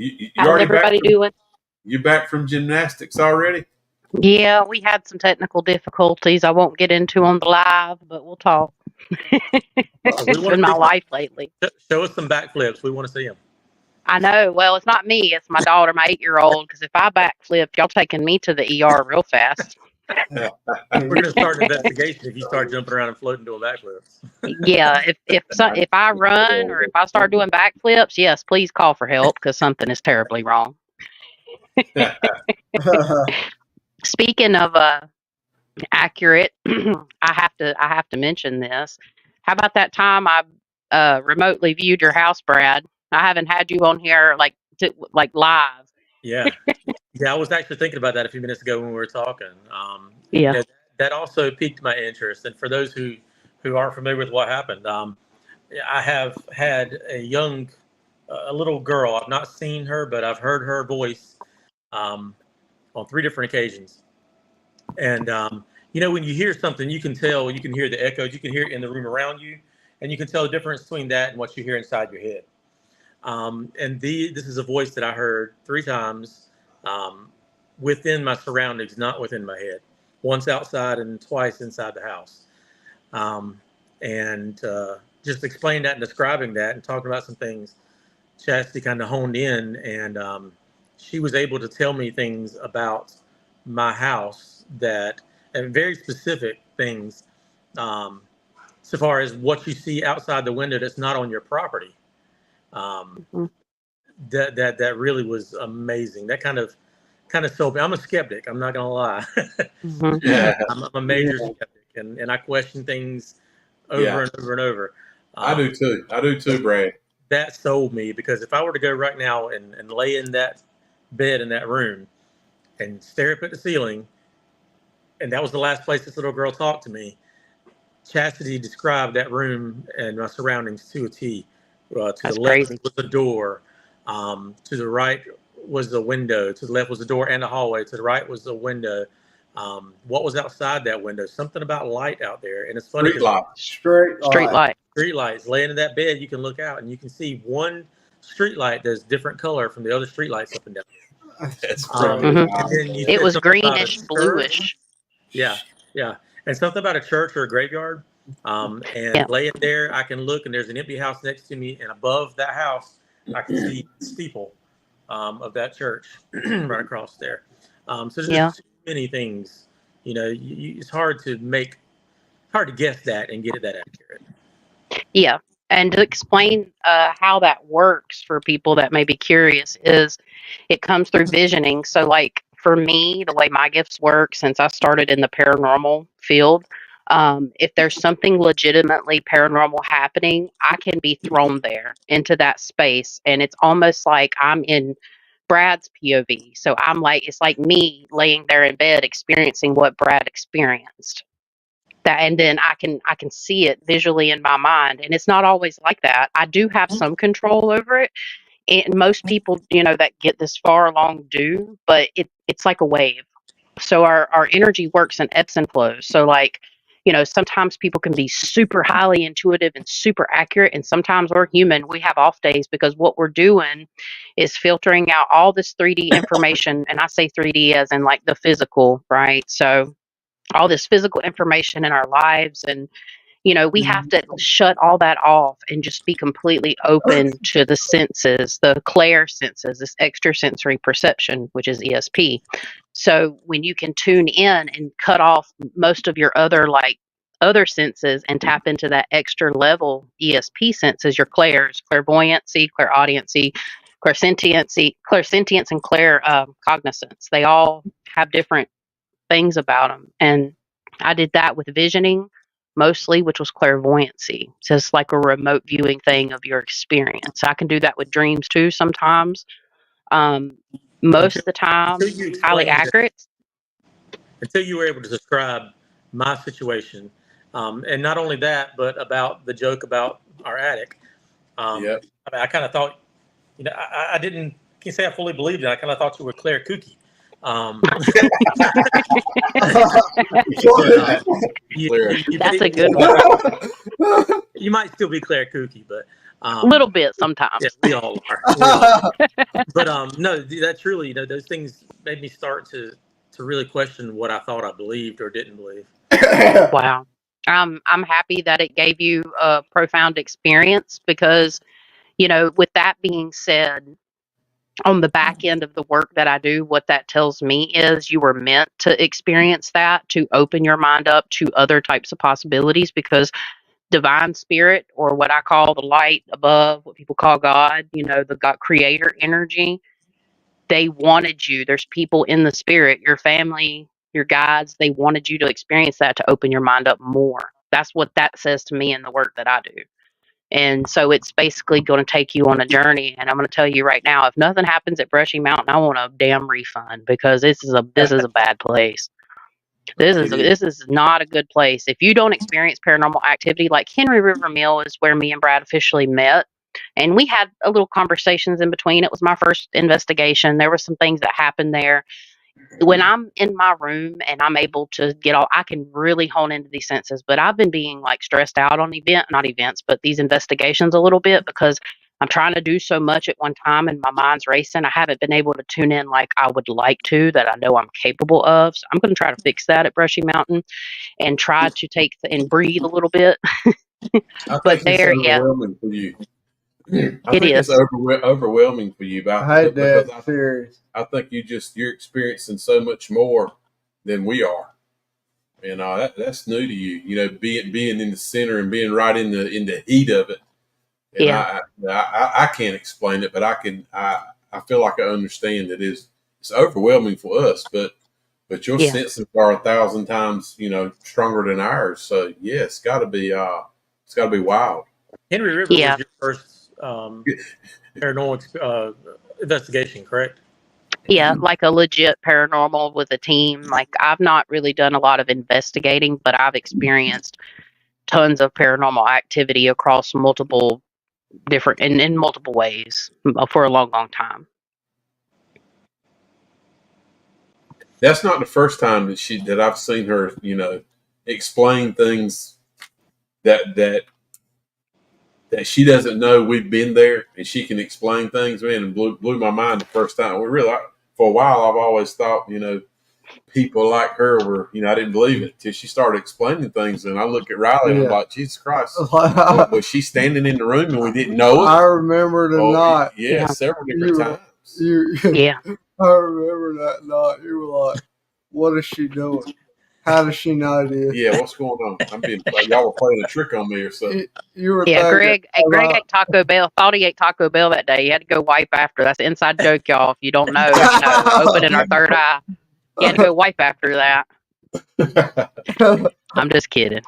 You How's already everybody doing? you back from gymnastics already? Yeah, we had some technical difficulties I won't get into on the live, but we'll talk. We It's want been to my see. life lately. Show us some backflips. We want to see them. I know. Well, it's not me. It's my daughter, my 8-year-old. Because if I backflip, y'all taking me to the ER real fast. We're going to start an investigation if you start jumping around and floating doing backflips. Yeah, if I run or if I start doing backflips, yes, please call for help because something is terribly wrong. Speaking of accurate, I have to mention this. How about that time I remotely viewed your house, Brad? I haven't had you on here like live. Yeah. I was actually thinking about that a few minutes ago when we were talking. Yeah. That also piqued my interest. And for those who aren't familiar with what happened, I have had a little girl. I've not seen her, but I've heard her voice on 3 different occasions. And when you hear something, you can tell. You can hear the echoes. You can hear it in the room around you, and you can tell the difference between that and what you hear inside your head. This is a voice that I heard 3 times within my surroundings, not within my head. Once outside and twice inside the house. Just explaining that and describing that and talking about some things, Chastity kind of honed in, and she was able to tell me things about my house and very specific things, so far as what you see outside the window that's not on your property. That really was amazing. That kind of sold me. I'm a skeptic. I'm not gonna lie. Yeah. I'm a major skeptic, and I question things over and over and over. I do too, Brad. That sold me, because if I were to go right now and lay in that bed in that room and stare up at the ceiling, and that was the last place this little girl talked to me, Chastity described that room and my surroundings to a T. To That's the left crazy. was the door. To the right was the window. To the left was the door and the hallway. To the right was the window. What was outside that window? Something about light out there. And it's funny. Street light. Street lights. Laying in that bed, you can look out and you can see one street light that's different color from the other street lights up and down. That's It was greenish, bluish. Yeah. And something about a church or a graveyard. Laying there, I can look, and there's an empty house next to me, and above that house, I can see the steeple of that church right across there. So there's just too many things. It's hard to guess that and get it that accurate. Yeah. And to explain how that works for people that may be curious is it comes through visioning. So like for me, the way my gifts work, since I started in the paranormal field, if there's something legitimately paranormal happening, I can be thrown there into that space. And it's almost like I'm in Brad's POV. So it's like me laying there in bed experiencing what Brad experienced. And then I can see it visually in my mind, and it's not always like that. I do have some control over it, and most people that get this far along do, but it's like a wave. So our energy works in ebbs and flows. So like sometimes people can be super highly intuitive and super accurate, and sometimes we're human, we have off days, because what we're doing is filtering out all this 3D information. And I say 3D as in like the physical, right? So all this physical information in our lives, and we have to shut all that off and just be completely open to the senses, the clair senses, this extrasensory perception, which is ESP. So when you can tune in and cut off most of your other senses and tap into that extra level ESP senses, your clairs, clairvoyancy, clairaudiency, clairsentience, and claircognizance, they all have different things about them. And I did that with visioning mostly, which was clairvoyancy. So it's like a remote viewing thing of your experience. I can do that with dreams too sometimes. Most of the time, highly accurate. Until you were able to describe my situation. And not only that, but about the joke about our attic. I kind of thought, I can't say I fully believed it. I kind of thought you were Claire Kooky. That's a good one. You might still be Claire Kooky, but A little bit sometimes. Yeah, we all are. We all are. But no, that truly, those things made me start to really question what I thought I believed or didn't believe. Wow. I'm happy that it gave you a profound experience because, with that being said, on the back end of the work that I do, what that tells me is you were meant to experience that, to open your mind up to other types of possibilities because divine spirit, or what I call the light above, what people call God, the God creator energy, they wanted you. There's people in the spirit, your family, your guides, they wanted you to experience that to open your mind up more. That's what that says to me in the work that I do. And so it's basically going to take you on a journey. And I'm going to tell you right now, if nothing happens at Brushy Mountain, I want a damn refund because this is a bad place. It is. This is not a good place. If you don't experience paranormal activity, like Henry River Mill is where me and Brad officially met. And we had a little conversations in between. It was my first investigation. There were some things that happened there. When I'm in my room and I'm able to I can really hone into these senses. But I've been being like stressed out on not events, but these investigations a little bit because I'm trying to do so much at one time and my mind's racing. I haven't been able to tune in like I would like to, that I know I'm capable of. So I'm going to try to fix that at Brushy Mountain and try to and breathe a little bit. I But think it's yeah, overwhelming for you. I it think it's is. overwhelming for you, because I think you're experiencing so much more than we are. And that's new to you. Being in the center and being right in the heat of it. And Yeah. I can't explain it, but I feel like I understand that it's overwhelming for us, but your Yeah. senses are 1,000 times stronger than ours. So yeah, it's got to be wild. Henry River Yeah. was your first paranormal investigation, correct? Yeah, like a legit paranormal with a team. Like I've not really done a lot of investigating, but I've experienced tons of paranormal activity across multiple different in multiple ways for a long, long time. That's not the first time that I've seen her, explain things that she doesn't know we've been there, and she can explain things. Man, and blew my mind the first time. For a while I've always thought, people like her were, I didn't believe it till she started explaining things. And I look at Riley and I'm like, Jesus Christ, was she standing in the room and we didn't know it? I remember the night. Yeah, several different times. Yeah. I remember that night. You were like, what is she doing? How does she know this? Yeah, what's going on? Y'all were playing a trick on me or something. You were Greg ate Taco Bell. Thought he ate Taco Bell that day. He had to go wipe after. That's an inside joke, y'all. If you don't know, opening our third eye. He had to go wipe after that. I'm just kidding.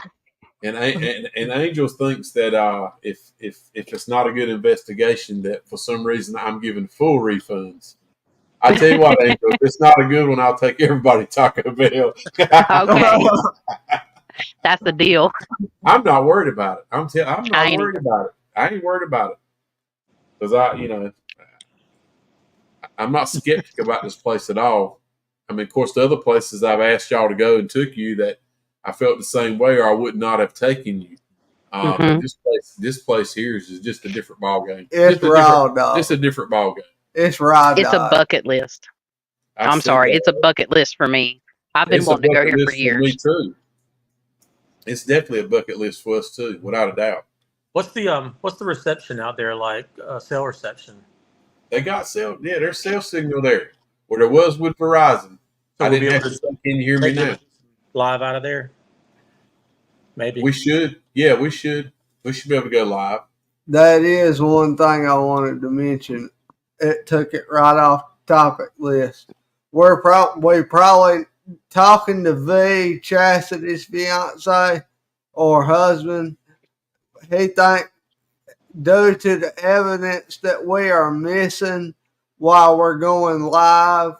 And Angel thinks that if it's not a good investigation, that for some reason I'm giving full refunds. I tell you what, Angel, if it's not a good one, I'll take everybody Taco Bell. Okay. That's the deal. I'm not worried about it. I'm not worried about it. I ain't worried about it because I'm not skeptic about this place at all. I mean, of course, the other places I've asked y'all to go and took you that I felt the same way, or I would not have taken you. But this place here is just a different ball game. It's raw, dog. It's a different ball game. It's raw. It's a bucket list. I'm sorry, it's a bucket list for me. I've been wanting to go here for years. Me too. It's definitely a bucket list for us too, without a doubt. What's the reception out there like? Cell reception? They got cell. Yeah, there's cell signal there where there was with Verizon. So I didn't have to say, can you hear me now? Live out of there? Maybe we should. Yeah, we should. We should be able to go live. That is one thing I wanted to mention. It took it right off the topic list. We probably talking to V, Chastity's fiance or husband. He think due to the evidence that we are missing while we're going live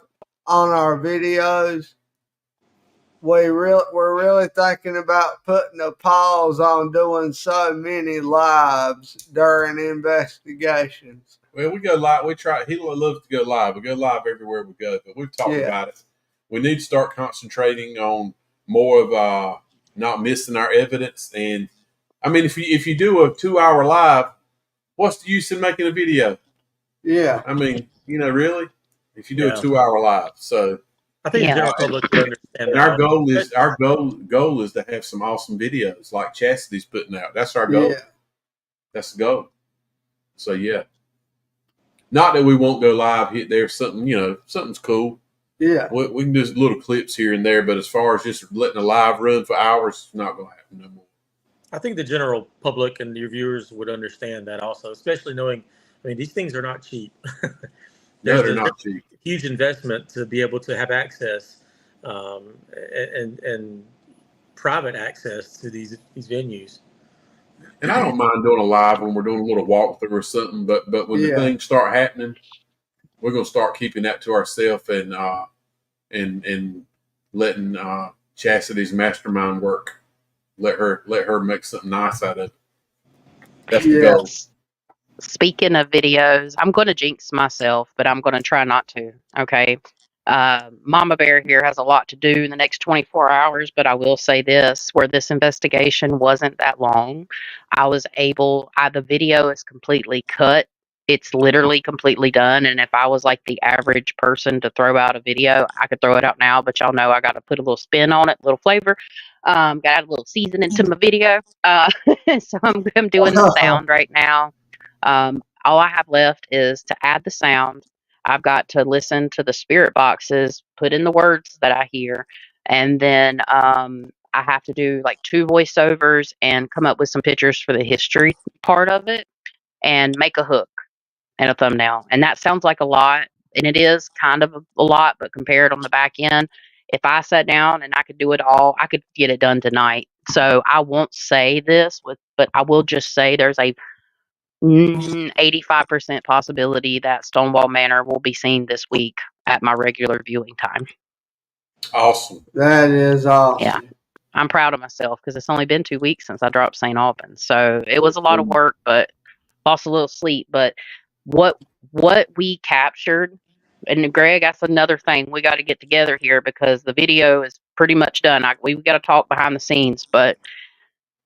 on our videos, we're really thinking about putting a pause on doing so many lives during investigations. Well, we go live. We try. He loves to go live. We go live everywhere we go. But we've talked about it. We need to start concentrating on more of not missing our evidence. And I mean, if you do a 2-hour live, What's the use in making a video? Yeah. I mean, really, if you do a Yeah. 2-hour live. So, I think the Yeah. general public would understand and that our also. goal is to have some awesome videos like Chastity's putting out. That's our goal. Yeah. That's the goal. So yeah, not that we won't go live hit there. Something, something's cool. Yeah. We can do little clips here and there, but as far as just letting a live run for hours, it's not going to happen no more. I think the general public and your viewers would understand that also, especially knowing, I mean, these things are not cheap. No, There's they're a not cheap. huge investment to be able to have access and private access to these venues. And I don't mind doing a live when we're doing a little walkthrough or something, but when the things start happening, we're going to start keeping that to ourselves and letting Chastity's mastermind work. Let her make something nice out of it. That's the goal. Speaking of videos, I'm going to jinx myself, but I'm going to try not to. Okay. Mama Bear here has a lot to do in the next 24 hours, but I will say this where this investigation wasn't that long, the video is completely cut. It's literally completely done. And if I was like the average person to throw out a video, I could throw it out now, but y'all know I got to put a little spin on it, a little flavor. Got to add a little seasoning to my video. So I'm doing the sound right now. All I have left is to add the sound. I've got to listen to the spirit boxes, put in the words that I hear, and then I have to do like 2 voiceovers and come up with some pictures for the history part of it and make a hook and a thumbnail. And that sounds like a lot, and it is kind of a lot, but compared on the back end, if I sat down and I could do it all, I could get it done tonight. So I won't say this but I will just say there's a 85% possibility that Stonewall Manor will be seen this week at my regular viewing time. Awesome. That is awesome. Yeah. I'm proud of myself because it's only been 2 weeks since I dropped St. Albans. So it was a lot of work, but lost a little sleep. But what we captured, and Greg, that's another thing we got to get together here because the video is pretty much done. We got to talk behind the scenes, but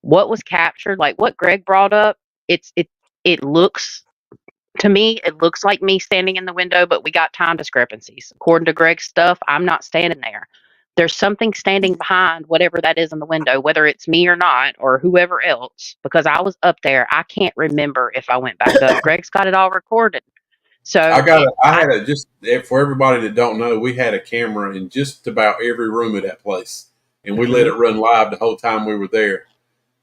what was captured, like what Greg brought up, it looks to me, it looks like me standing in the window, but we got time discrepancies. According to Greg's stuff, I'm not standing there. There's something standing behind whatever that is in the window, whether it's me or not, or whoever else, because I was up there. I can't remember if I went back up. Greg's got it all recorded. So just for everybody that don't know, we had a camera in just about every room of that place, and we let it run live the whole time we were there.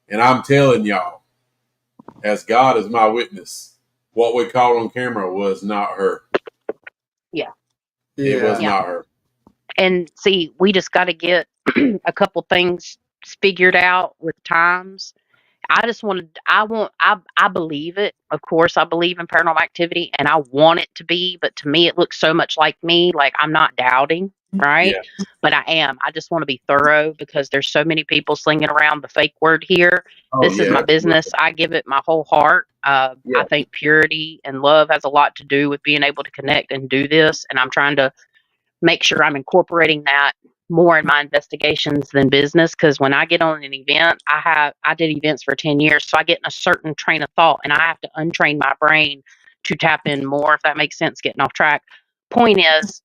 And I'm telling y'all, as God is my witness, what we caught on camera was not her. Yeah. It was not her. And see, we just got to get a couple things figured out with times. I believe it. Of course, I believe in paranormal activity and I want it to be, but to me, it looks so much like me. Like I'm not doubting, right? Yeah. But I am. I just want to be thorough because there's so many people slinging around the fake word here. This is my business. I give it my whole heart. I think purity and love has a lot to do with being able to connect and do this. And I'm trying to make sure I'm incorporating that more in my investigations than business. Because when I get on an event, I did events for 10 years, so I get in a certain train of thought, and I have to untrain my brain to tap in more. If that makes sense, getting off track. Point is,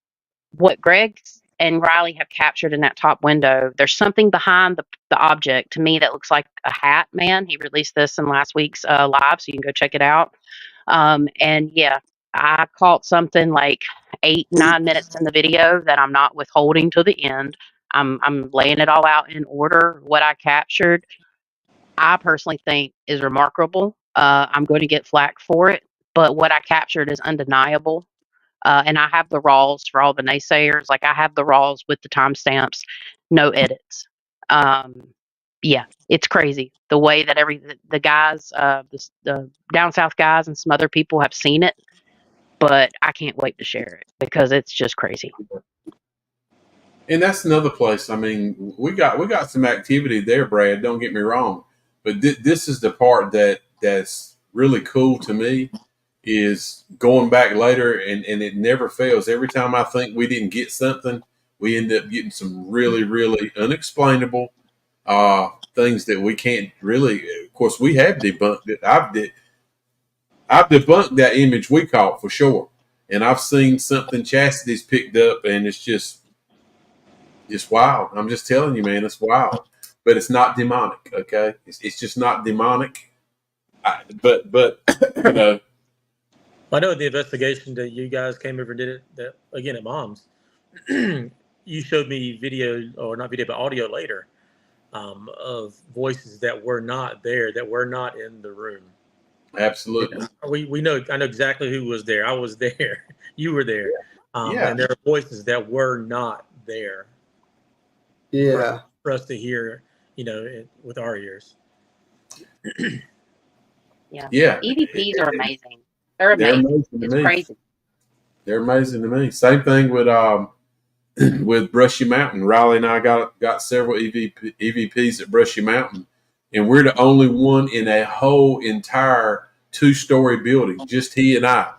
what Greg and Riley have captured in that top window. There's something behind the object to me that looks like a hat. Man, he released this in last week's live, so you can go check it out. And yeah, I caught something like 8-9 minutes in the video that I'm not withholding to the end. I'm laying it all out in order. What I captured, I personally think is remarkable. I'm going to get flack for it, but what I captured is undeniable. And I have the raws for all the naysayers. Like I have the raws with the timestamps, no edits. Yeah, it's crazy the way that the guys, the down south guys, and some other people have seen it. But I can't wait to share it because it's just crazy. And that's another place. I mean, we got some activity there, Brad. Don't get me wrong, but this is the part that's really cool to me. Is going back later and it never fails. Every time I think we didn't get something, we end up getting some really, really unexplainable things that we can't really. Of course, we have debunked it. I've debunked that image we caught for sure, and I've seen something Chastity's picked up, and it's just wild. I'm just telling you, man, it's wild. But it's not demonic, okay? It's just not demonic. But you know, I know the investigation that you guys came over and did it that again at Mom's. You showed me video, or not video, but audio later, of voices that were not there, that were not in the room. absolutely. We know. I know exactly who was there. I was there. You were there. Yeah. And there are voices that were not there. Yeah. For us to hear, with our ears. Yeah. EVPs are amazing. They're amazing. It's crazy. They're amazing to me. Same thing with with Brushy Mountain. Riley and I got several EVPs at Brushy Mountain, and we're the only one in a whole entire 2-story building, just he and I.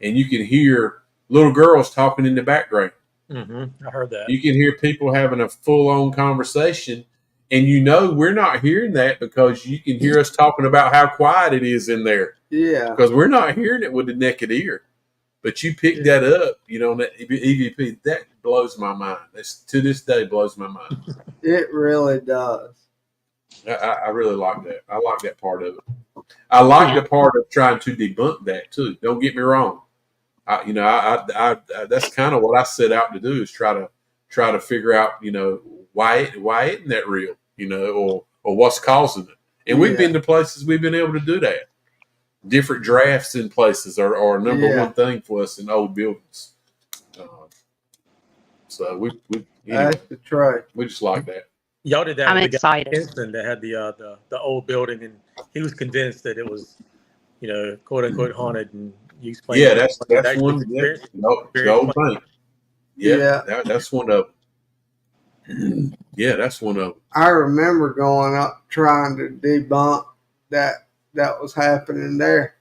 And you can hear little girls talking in the background. Mm-hmm. I heard that. You can hear people having a full-on conversation, and we're not hearing that because you can hear us talking about how quiet it is in there. Yeah. Because we're not hearing it with the naked ear. But you pick that up, on that EVP. That blows my mind. To this day blows my mind. It really does. I really like that. I like that part of it. I like the part of trying to debunk that too. Don't get me wrong. That's kind of what I set out to do, is try to figure out, why isn't that real, or what's causing it. And we've been to places we've been able to do that. Different drafts in places are number one thing for us in old buildings. So we That's the truth. We just like that. Y'all did that. I'm with the excited. guy in Kinston that had the old building, and he was convinced that it was, quote unquote haunted, and you explained. Yeah, that's one. The old thing. Yeah. That's one of them. Yeah, that's one of them. I remember going up trying to debunk that was happening there.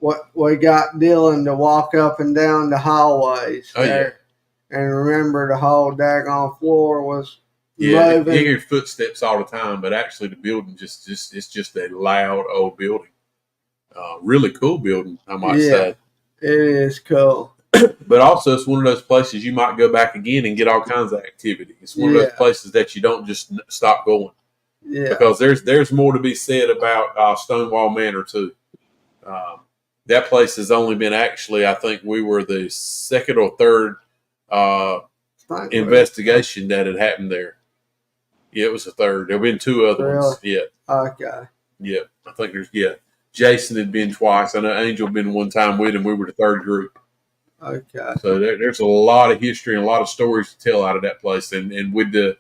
What we got Dylan to walk up and down the hallways there, and remember the whole daggone floor was moving. You hear footsteps all the time, but actually the building it's just a loud old building. Really cool building, I might say. It is cool. But also, it's one of those places you might go back again and get all kinds of activity. It's one of those places that you don't just stop going. Yeah. Because there's more to be said about Stonewall Manor too. That place has only been I think we were the second or third investigation that had happened there. Yeah, it was the third. There have been 2 other ones. Yeah. Okay. Yeah, I think Jason had been twice. I know Angel had been one time with him. We were the third group. Okay. So there's a lot of history and a lot of stories to tell out of that place. And with the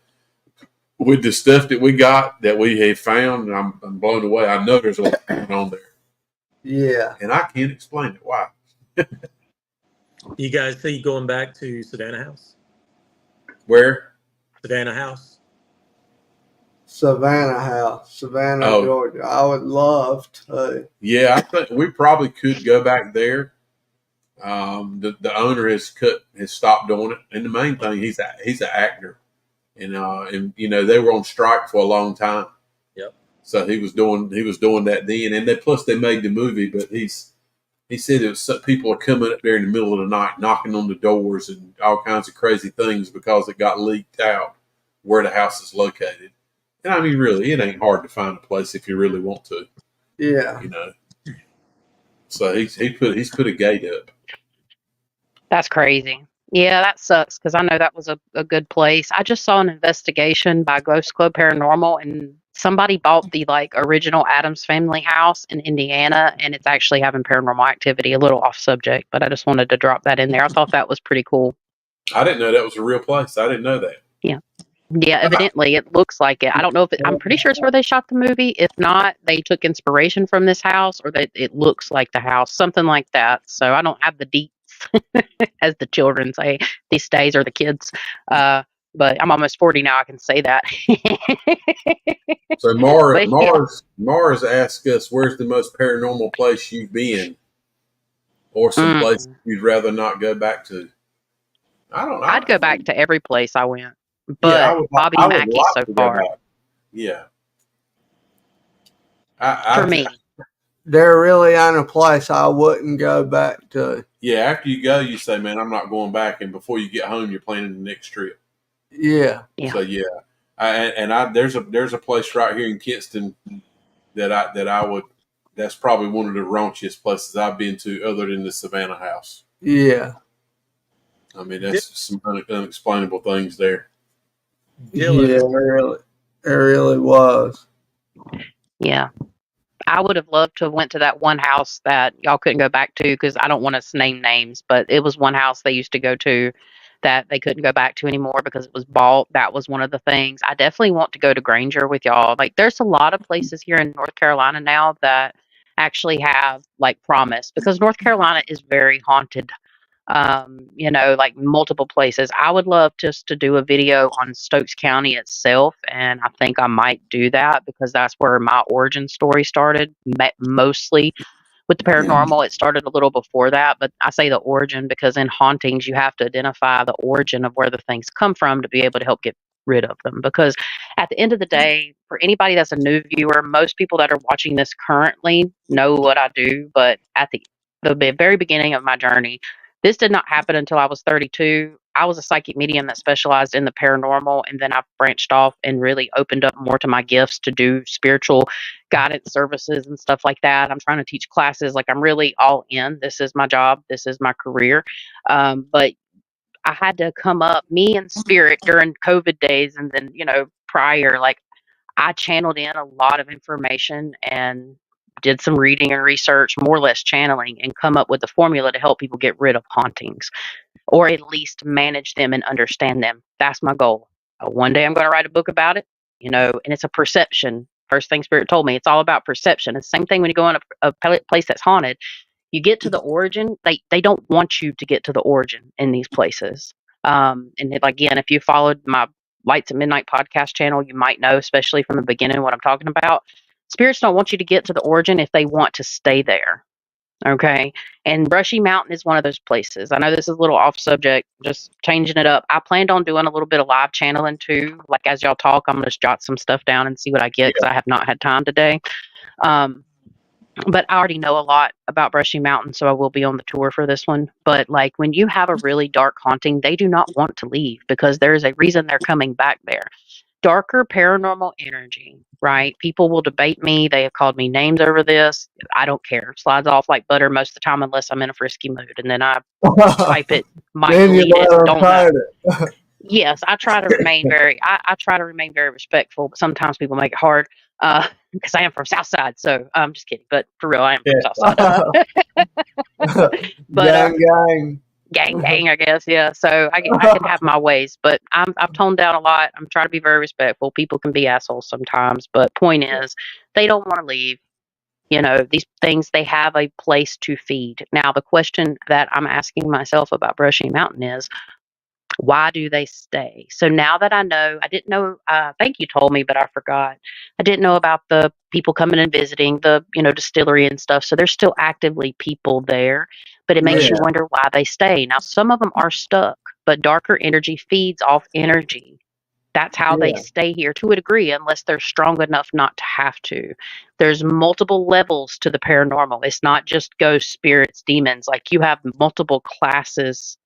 stuff that we got, that we have found, I'm blown away. I know there's a lot going on there. Yeah. And I can't explain it. Why? You guys see going back to Savannah House? Where? Savannah House. Savannah, Georgia. I would love to. Yeah, I think we probably could go back there. The owner has stopped doing it, and the main thing, he's an actor, and they were on strike for a long time. Yep. So he was doing that then, and plus they made the movie, but he said it was people are coming up there in the middle of the night, knocking on the doors and all kinds of crazy things because it got leaked out where the house is located. And I mean, really, it ain't hard to find a place if you really want to. Yeah. So he's put a gate up. That's crazy. Yeah, that sucks because I know that was a good place. I just saw an investigation by Ghost Club Paranormal, and somebody bought the original Addams Family house in Indiana, and it's actually having paranormal activity. A little off subject, but I just wanted to drop that in there. I thought that was pretty cool. I didn't know that was a real place. I didn't know that. Yeah, evidently it looks like it. I don't know if I'm pretty sure it's where they shot the movie. If not, they took inspiration from this house, or that it looks like the house, something like that. So I don't have the deets, as the children say these days, or the kids. But I'm almost 40 now. I can say that. So Mars asked us, where's the most paranormal place you've been, or some place you'd rather not go back to? I don't know. I'd go back to every place I went. But Bobby Mackey so far. Yeah. For me. there really ain't a place I wouldn't go back to. Yeah, after you go, you say, "Man, I'm not going back," and before you get home, you're planning the next trip. Yeah. Yeah. So yeah, there's a place right here in Kinston that I would. That's probably one of the raunchiest places I've been to, other than the Savannah House. Yeah. I mean, that's some unexplainable things there. Dylan, Yeah, it really was. Yeah. I would have loved to have went to that one house that y'all couldn't go back to because I don't want to name names, but it was one house they used to go to that they couldn't go back to anymore because it was bought. That was one of the things. I definitely want to go to Granger with y'all. Like, there's a lot of places here in North Carolina now that actually have like promise because North Carolina is very haunted. Like multiple places. I would love just to do a video on Stokes County itself, and I think I might do that because that's where my origin story started, mostly with the paranormal. It started a little before that, but I say the origin because in hauntings, you have to identify the origin of where the things come from to be able to help get rid of them. Because at the end of the day, for anybody that's a new viewer, most people that are watching this currently know what I do, but at the very beginning of my journey, this did not happen until I was 32. I was a psychic medium that specialized in the paranormal, and then I branched off and really opened up more to my gifts to do spiritual guidance services and stuff like that. I'm trying to teach classes. Like, I'm really all in. This is my job. This is my career. But I had to come up, me and spirit during COVID days, and then prior. Like, I channeled in a lot of information and did some reading and research, more or less channeling, and come up with a formula to help people get rid of hauntings or at least manage them and understand them. That's my goal. One day I'm going to write a book about it, and it's a perception. First thing Spirit told me, it's all about perception. It's the same thing when you go in a place that's haunted. You get to the origin, they don't want you to get to the origin in these places. Again, if you followed my Lights at Midnight podcast channel, you might know, especially from the beginning, what I'm talking about. Spirits don't want you to get to the origin if they want to stay there. Okay. And Brushy Mountain is one of those places. I know this is a little off subject, just changing it up. I planned on doing a little bit of live channeling too. Like, as y'all talk, I'm going to jot some stuff down and see what I get because I have not had time today. But I already know a lot about Brushy Mountain, so I will be on the tour for this one. But like, when you have a really dark haunting, they do not want to leave because there is a reason they're coming back there. Darker paranormal energy, right? People will debate me. They have called me names over this. I don't care. Slides off like butter most of the time unless I'm in a frisky mood. And then I type it, might Then you delete it, let 'em don't cut know. it. Yes, I try to remain I try to remain very respectful, but sometimes people make it hard because I am from Southside. So I'm just kidding, but for real, I am from Southside. But Gang, gang. gang, I guess. Yeah. So I can have my ways, but I've toned down a lot. I'm trying to be very respectful. People can be assholes sometimes, but point is, they don't want to leave. These things, they have a place to feed. Now, the question that I'm asking myself about Brushy Mountain is, why do they stay? So now that I know, I didn't know, I think you told me, but I forgot. I didn't know about the people coming and visiting the, distillery and stuff. So there's still actively people there, but it makes Yeah. you wonder why they stay. Now, some of them are stuck, but darker energy feeds off energy. That's how they Yeah. stay here to a degree, unless they're strong enough not to have to. There's multiple levels to the paranormal. It's not just ghosts, spirits, demons. Like, you have multiple classes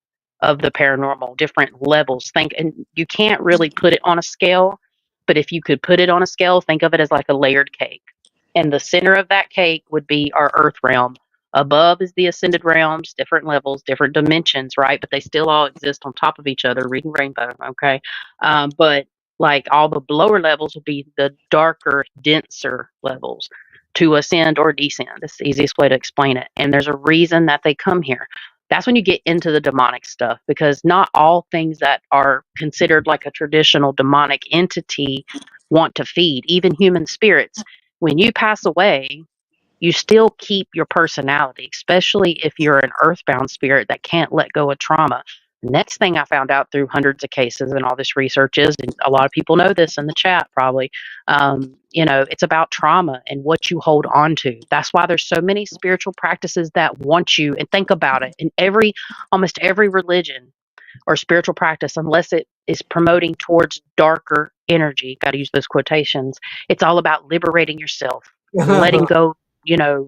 of the paranormal, different levels. And you can't really put it on a scale, but if you could put it on a scale, think of it as like a layered cake. And the center of that cake would be our earth realm. Above is the ascended realms, different levels, different dimensions, right? But they still all exist on top of each other, reading rainbow, okay? But like, all the lower levels would be the darker, denser levels to ascend or descend. It's the easiest way to explain it. And there's a reason that they come here. That's when you get into the demonic stuff, because not all things that are considered like a traditional demonic entity want to feed, even human spirits. When you pass away, you still keep your personality, especially if you're an earthbound spirit that can't let go of trauma. Next thing I found out through hundreds of cases and all this research is, and a lot of people know this in the chat probably, it's about trauma and what you hold on to. That's why there's so many spiritual practices that want you, and think about it, in almost every religion or spiritual practice, unless it is promoting towards darker energy, got to use those quotations, it's all about liberating yourself, letting go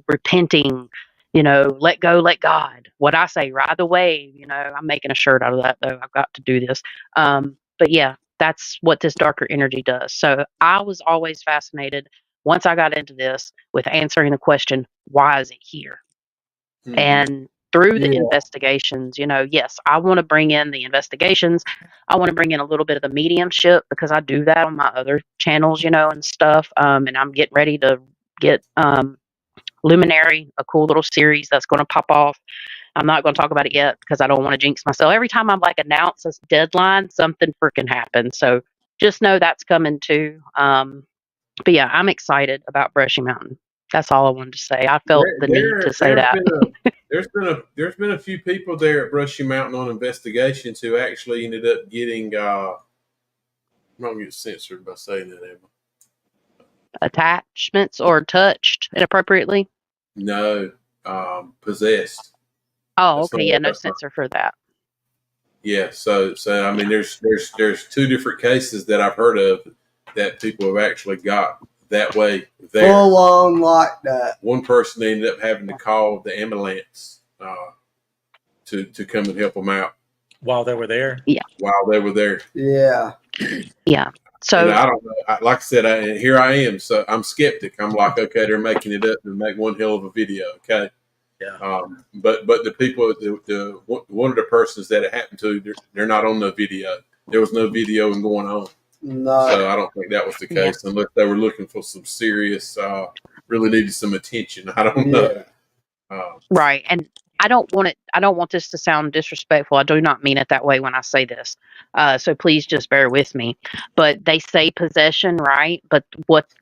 repenting, let go, let God. What I say, ride the wave. I'm making a shirt out of that though. I've got to do this. But yeah, that's what this darker energy does. So I was always fascinated once I got into this with answering the question, why is it here? Mhm. And through the Yeah. investigations, yes, I want to bring in the investigations. I want to bring in a little bit of the mediumship because I do that on my other channels, and stuff. And I'm getting ready to get Luminary, a cool little series that's going to pop off. I'm not going to talk about it yet because I don't want to jinx myself. Every time I'm like announce this deadline, something freaking happens. So just know that's coming too. But yeah, I'm excited about Brushy Mountain. That's all I wanted to say. I felt the need to say that. There's been a few people there at Brushy Mountain on investigations who actually ended up getting I'm gonna get censored by saying that, Emma. Attachments or touched inappropriately. No, possessed. Oh, That's okay. not, Yeah, no that's not, censor for that. yeah. So I mean, there's two different cases that I've heard of that people have actually got that way there. Full on like that. One person ended up having to call the ambulance to come and help them out while they were there. Yeah. While they were there. Yeah. Yeah. So and I don't know. Like I said, here I am. So I'm skeptic. I'm like, okay, they're making it up and make one hell of a video. Okay. Yeah. But the people, one of the persons that it happened to, they're not on the video. There was no videoing going on. No. So I don't think that was the case, unless they were looking for some serious, really needed some attention. I don't know. Right. And I don't want this to sound disrespectful. I do not mean it that way when I say this. So please just bear with me. But they say possession, right? But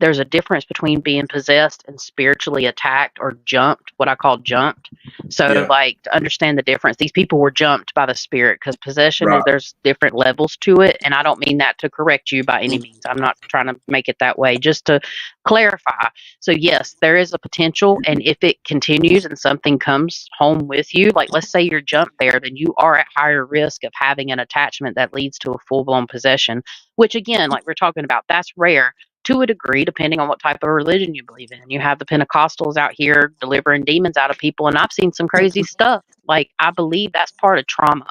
there's a difference between being possessed and spiritually attacked or jumped, what I call jumped. So Yeah. like to understand the difference, these people were jumped by the spirit because possession Right. there's different levels to it. And I don't mean that to correct you by any means. I'm not trying to make it that way, just to clarify. So yes, there is a potential, and if it continues and something comes home with you, like let's say you're jumped there, then you are at higher risk of having an attachment that leads to a full-blown possession, which again, like we're talking about, that's rare to a degree, depending on what type of religion you believe in. You have the Pentecostals out here delivering demons out of people, and I've seen some crazy stuff. Like, I believe that's part of trauma.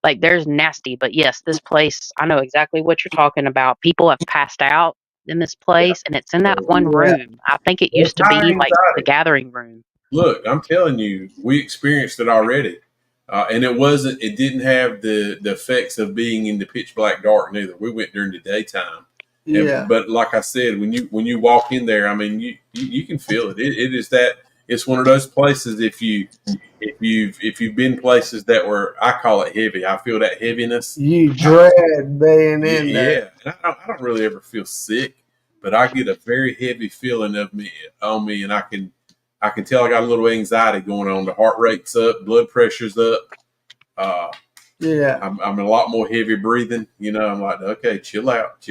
Like, there's nasty, but yes, this place, I know exactly what you're talking about. People have passed out in this place, and it's in that one room. I think it used to be like the gathering room. Look, I'm telling you, we experienced it already, and it didn't have the effects of being in the pitch black dark neither. We went during the daytime. Yeah. But like I said, when you walk in there, I mean, you can feel it. It is that it's one of those places. If you've been places that were, I call it heavy. I feel that heaviness. You dread being in there. Yeah, and I don't really ever feel sick, but I get a very heavy feeling on me, and I can tell I got a little anxiety going on. The heart rate's up, blood pressure's up. Yeah. I'm a lot more heavy breathing. I'm like, okay, chill out.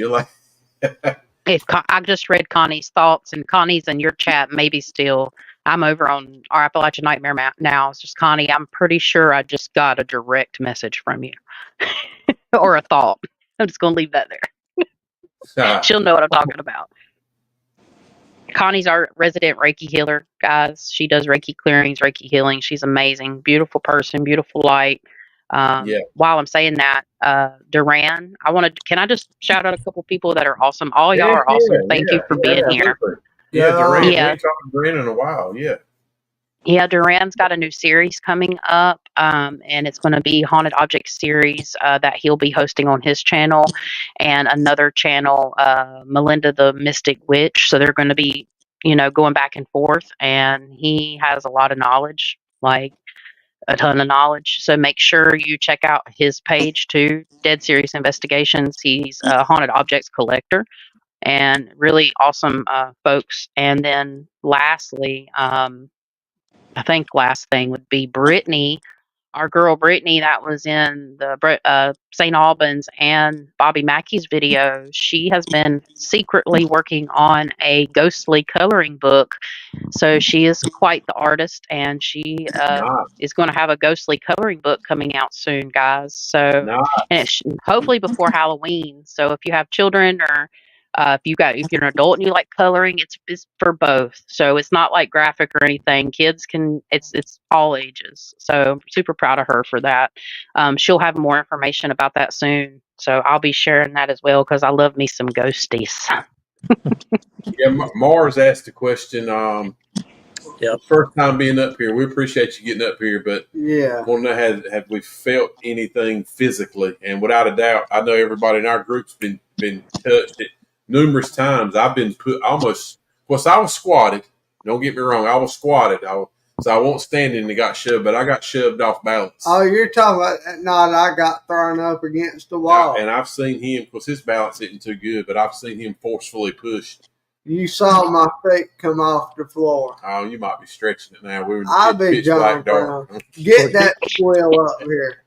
I just read Connie's thoughts, and Connie's in your chat. Maybe still, I'm over on our Appalachian Nightmare map now. It's just Connie. I'm pretty sure I just got a direct message from you, or a thought. I'm just gonna leave that there. She'll know what I'm talking about. Connie's our resident Reiki healer, guys. She does Reiki clearings, Reiki healing. She's amazing, beautiful person, beautiful light. While I'm saying that, Duran, can I just shout out a couple people that are awesome? All y'all are awesome. Thank you for being here. Yeah, Duran. Yeah. We ain't talking to Duran in a while. Yeah. Yeah, Duran's got a new series coming up, and it's going to be Haunted Object series that he'll be hosting on his channel and another channel, Melinda the Mystic Witch. So they're going to be, going back and forth, and he has a lot of knowledge, like a ton of knowledge. So make sure you check out his page too, Dead Serious Investigations. He's a haunted objects collector and really awesome folks. And then lastly, I think last thing would be Brittany, our girl Brittany that was in the St. Albans and Bobby Mackey's video. She has been secretly working on a ghostly coloring book. So she is quite the artist, and she is going to have a ghostly coloring book coming out soon, guys. So, and hopefully before Halloween. So if you have children or If you're an adult and you like coloring, it's for both. So it's not like graphic or anything. Kids can it's all ages. So I'm super proud of her for that. She'll have more information about that soon. So I'll be sharing that as well because I love me some ghosties. Yeah, Mars asked a question. Yep. First time being up here. We appreciate you getting up here, but Yeah. want to know have we felt anything physically? And without a doubt, I know everybody in our group's been touched it numerous times. I've been put almost. Of course, I was squatted. Don't get me wrong. I was squatted. So I won't stand in and got shoved, but I got shoved off balance. Oh, you're talking about that night I got thrown up against the wall. And I've seen him, because his balance isn't too good, but I've seen him forcefully pushed. You saw my feet come off the floor. Oh, you might be stretching it now. We were I'll be pitch black John dark. Get that wheel up here.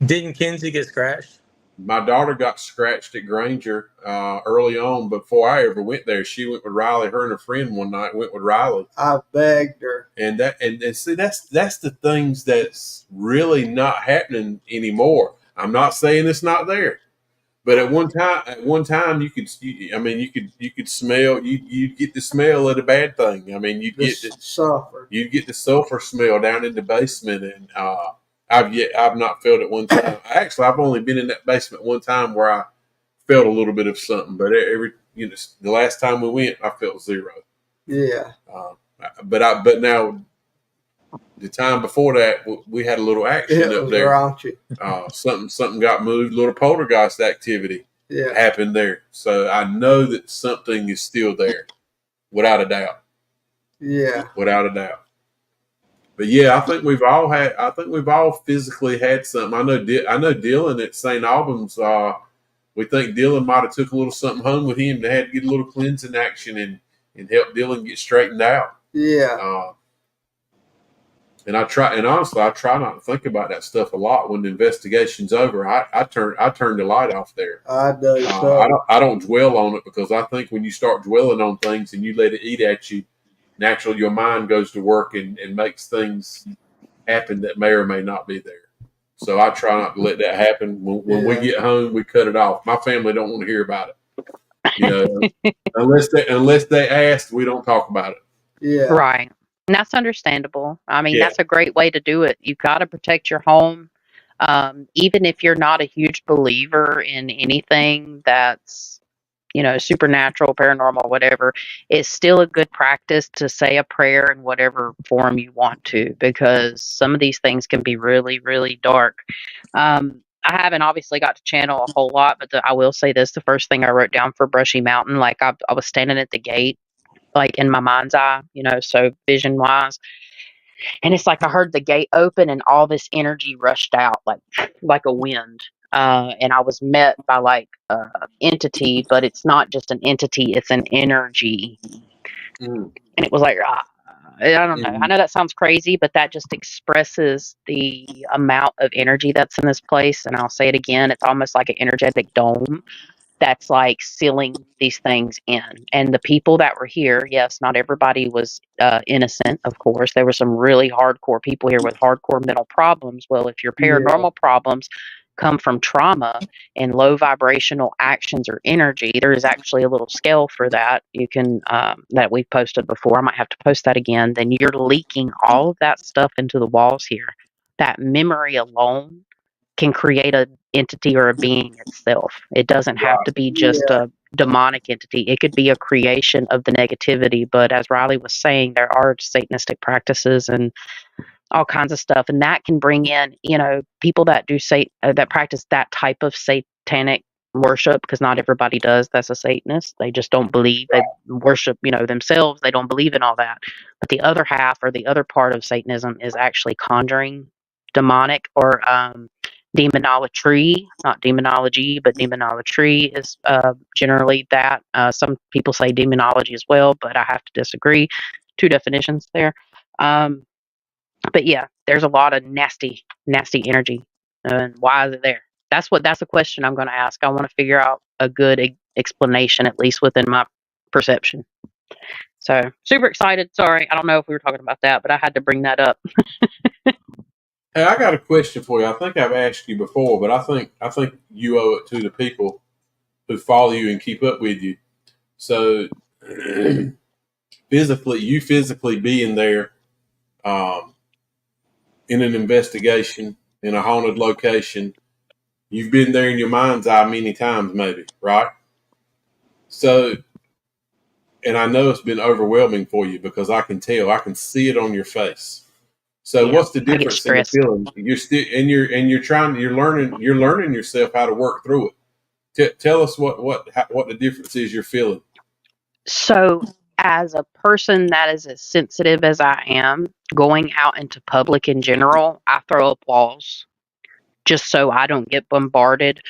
Didn't Kenzie get scratched? My daughter got scratched at Granger early on. Before I ever went there, she went with Riley. Her and a friend one night went with Riley. I begged her. And see, that's the things that's really not happening anymore. I'm not saying it's not there, but at one time you could smell. You'd get the smell of the bad thing. I mean, you'd get the sulfur smell down in the basement, and I've not felt it one time. Actually, I've only been in that basement one time where I felt a little bit of something, but the last time we went, I felt zero. Yeah. But now the time before that, we had a little action up there. Raunchy. Something got moved. Little poltergeist activity happened there. So I know that something is still there, without a doubt. Yeah, without a doubt. But yeah, I think we've all physically had something. I know Dylan at St. Albans. We think Dylan might have took a little something home with him. They had to get a little cleansing action and help Dylan get straightened out. Yeah. And honestly, I try not to think about that stuff a lot when the investigation's over. I turn the light off there. I do. I don't dwell on it, because I think when you start dwelling on things and you let it eat at you, naturally your mind goes to work and makes things happen that may or may not be there. So I try not to let that happen. When we get home, we cut it off. My family don't want to hear about it. Unless they ask, we don't talk about it. Yeah. Right. And that's understandable. I mean, that's a great way to do it. You've got to protect your home. Even if you're not a huge believer in anything that's, supernatural, paranormal, whatever, it's still a good practice to say a prayer in whatever form you want to, because some of these things can be really, really dark. I haven't obviously got to channel a whole lot, but I will say this: the first thing I wrote down for Brushy Mountain, like I was standing at the gate, like in my mind's eye, so vision wise. And it's like I heard the gate open and all this energy rushed out like a wind. And I was met by like entity, but it's not just an entity, it's an energy. Mm. And it was like, I don't know. I know that sounds crazy, but that just expresses the amount of energy that's in this place. And I'll say it again, it's almost like an energetic dome that's like sealing these things in. And the people that were here, yes, not everybody was innocent, of course. There were some really hardcore people here with hardcore mental problems. Well, if your paranormal problems come from trauma and low vibrational actions or energy, there is actually a little scale for that. You can, that we've posted before. I might have to post that again. Then you're leaking all of that stuff into the walls here. That memory alone can create a entity or a being itself. It doesn't have to be just a demonic entity. It could be a creation of the negativity. But as Riley was saying, there are Satanistic practices and all kinds of stuff, and that can bring in, people that do that practice that type of satanic worship, because not everybody does. That's a Satanist. They just don't believe. They worship, themselves. They don't believe in all that. But the other half, or the other part of Satanism, is actually conjuring demonic or demonolatry, not demonology, but demonolatry is generally that. Some people say demonology as well, but I have to disagree. Two definitions there. But yeah, there's a lot of nasty, nasty energy. And why is it there? That's the question I'm going to ask. I want to figure out a good explanation, at least within my perception. So super excited. Sorry, I don't know if we were talking about that, but I had to bring that up. Hey, I got a question for you. I think I've asked you before, but I think you owe it to the people who follow you and keep up with you So physically being there um, in an investigation in a haunted location, you've been there in your mind's eye many times, maybe, right? So, and I know it's been overwhelming for you because I can tell, I can see it on your face. So, Yeah, what's the I get difference in the stressed. feeling? You're still, and you're learning yourself how to work through it. Tell us what the difference is you're feeling. So, as a person that is as sensitive as I am, going out into public in general, I throw up walls just so I don't get bombarded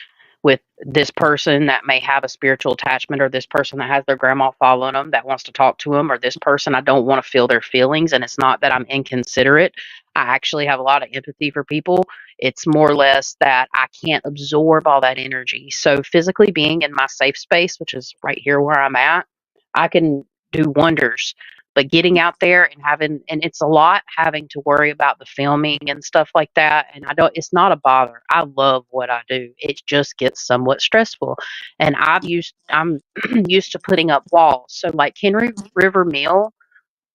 with this person that may have a spiritual attachment, or this person that has their grandma following them that wants to talk to them, or this person I don't want to feel their feelings. And it's not that I'm inconsiderate. I actually have a lot of empathy for people. It's more or less that I can't absorb all that energy. So physically being in my safe space, which is right here where I'm at, I can do wonders. But getting out there and having, and it's a lot having to worry about the filming and stuff like that. And I don't, it's not a bother. I love what I do. It just gets somewhat stressful. And I'm used to putting up walls. So like Henry River Mill,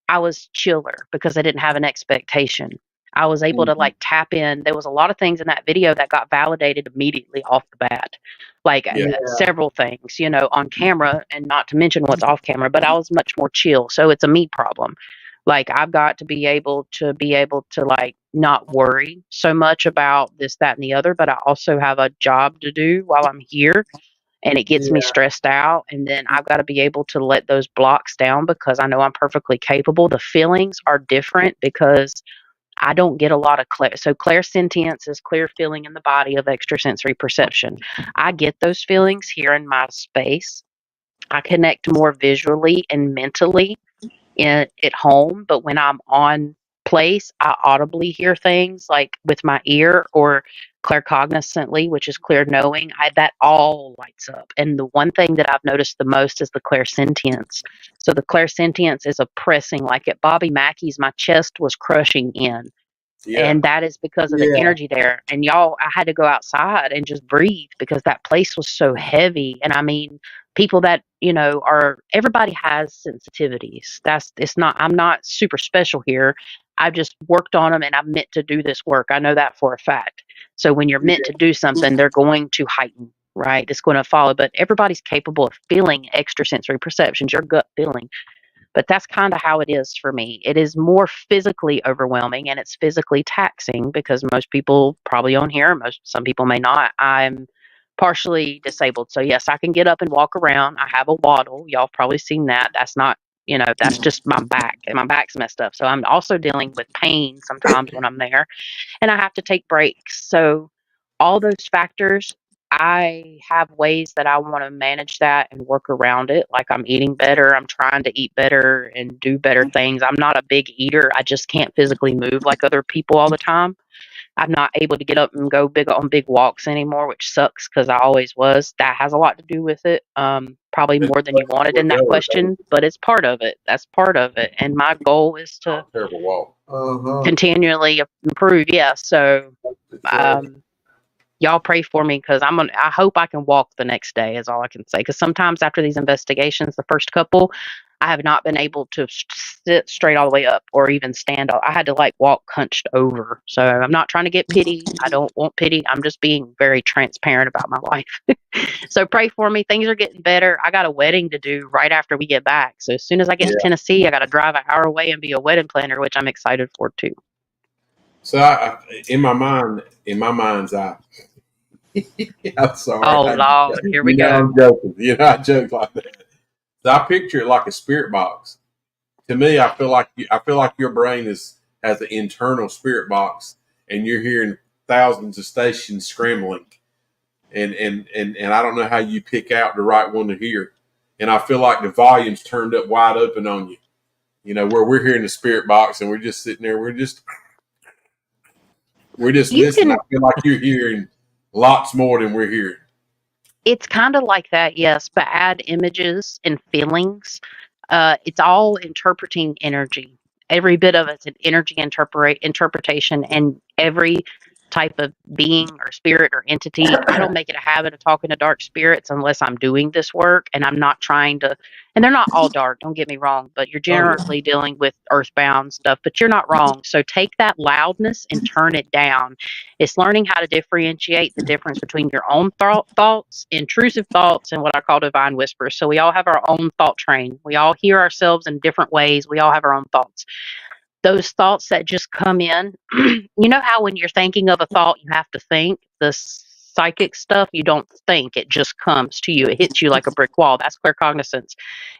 I was chiller because I didn't have an expectation. I was able to Mhm. like tap in. There was a lot of things in that video that got validated immediately off the bat, like Yeah, Yeah. several things, on camera, and not to mention what's off camera. But I was much more chill, so it's a me problem. Like I've got to be able to like not worry so much about this, that, and the other. But I also have a job to do while I'm here, and it gets me Yeah. stressed out, and then I've got to be able to let those blocks down because I know I'm perfectly capable. The feelings are different because I don't get a lot of so clairsentience is clear feeling in the body of extrasensory perception. I get those feelings here in my space. I connect more visually and mentally at home, but when I'm on place, I audibly hear things like with my ear, or claircognizantly, which is clear knowing. That all lights up. And the one thing that I've noticed the most is the clairsentience. So the clairsentience is oppressing. Like at Bobby Mackey's, my chest was crushing in, yeah. and that is because of the Yeah. energy there. And y'all, I had to go outside and just breathe because that place was so heavy. And I mean, people that are, everybody has sensitivities. It's not, I'm not super special here. I've just worked on them, and I'm meant to do this work. I know that for a fact. So when you're meant to do something, they're going to heighten, right? It's going to follow. But everybody's capable of feeling extrasensory perceptions, your gut feeling. But that's kind of how it is for me. It is more physically overwhelming, and it's physically taxing because most people probably on here, some people may not. I'm partially disabled. So yes, I can get up and walk around. I have a waddle. Y'all have probably seen that. That's not, that's just my back, and my back's messed up. So I'm also dealing with pain sometimes when I'm there, and I have to take breaks. So all those factors, I have ways that I want to manage that and work around it. Like I'm eating better, I'm trying to eat better and do better things. I'm not a big eater. I just can't physically move like other people all the time. I'm not able to get up and go big on big walks anymore, which sucks because I always was. That has a lot to do with it. Probably And more than you wanted in that question, but it's part of it. That's part of it. And my goal is to terrible walk. Uh-huh. continually improve. Yeah. So So, um, y'all pray for me because I hope I can walk the next day. Is all I can say. Because sometimes after these investigations, the first couple, I have not been able to sit straight all the way up or even stand up. I had to like walk hunched over. So I'm not trying to get pity. I don't want pity. I'm just being very transparent about my life. So pray for me. Things are getting better. I got a wedding to do right after we get back. So as soon as I get to Yeah. Tennessee, I got to drive an hour away and be a wedding planner, which I'm excited for too. So in my mind's eye, I'm sorry. Oh Lord, here we go. I'm joking. I joke like that. So I picture it like a spirit box. To me, I feel like your brain has an internal spirit box, and you're hearing thousands of stations scrambling, and I don't know how you pick out the right one to hear. And I feel like the volume's turned up wide open on you. Where we're hearing the spirit box, and we're just sitting there. We're just You listening. I can feel like you're hearing lots more than we're hearing. It's kind of like that, yes, but add images and feelings. It's all interpreting energy. Every bit of it's an energy interpretation, and every type of being or spirit or entity. I don't make it a habit of talking to dark spirits unless I'm doing this work and I'm not trying to, and they're not all dark, don't get me wrong, but you're generally dealing with earthbound stuff, but you're not wrong. So take that loudness and turn it down. It's learning how to differentiate the difference between your own thoughts, intrusive thoughts, and what I call divine whispers. So we all have our own thought train. We all hear ourselves in different ways. We all have our own thoughts. Those thoughts that just come in, you know how when you're thinking of a thought, you have to think? The psychic stuff, you don't think, it just comes to you. It hits you like a brick wall. That's claircognizance.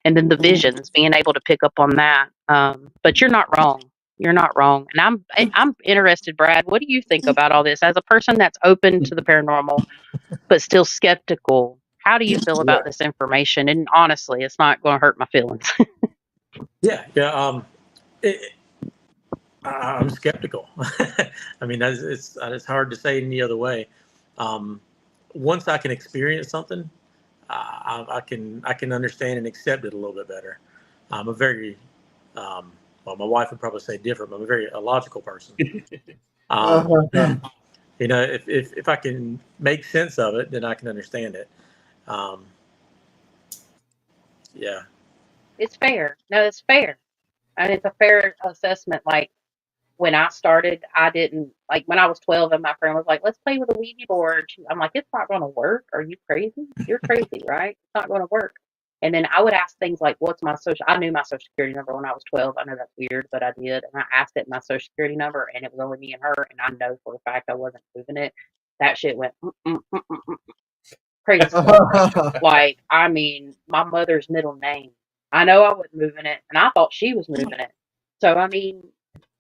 And then the visions, being able to pick up on that. But you're not wrong. You're not wrong. And I'm interested, Brad. What do you think about all this as a person that's open to the paranormal but still skeptical? How do you feel about this information? And honestly, it's not going to hurt my feelings. Yeah. I'm skeptical. I mean, it's hard to say any other way. Once I can experience something, I can understand and accept it a little bit better. I'm a very well, my wife would probably say different, but I'm a very logical person. You know, if I can make sense of it, then I can understand it. Yeah. It's fair. No, it's fair. And it's a fair assessment. Like when I started, I didn't like when I was 12 and my friend was like, let's play with a Ouija board. I'm like, it's not going to work. Are you crazy? You're crazy, right? It's not going to work. And then I would ask things like, what's my social? I knew my social security number when I was 12. I know that's weird, but I did. And I asked it my social security number, and it was only me and her. And I know for a fact I wasn't moving it. That shit went crazy. Like, I mean, my mother's middle name. I know I wasn't moving it, and I thought she was moving it. So, I mean,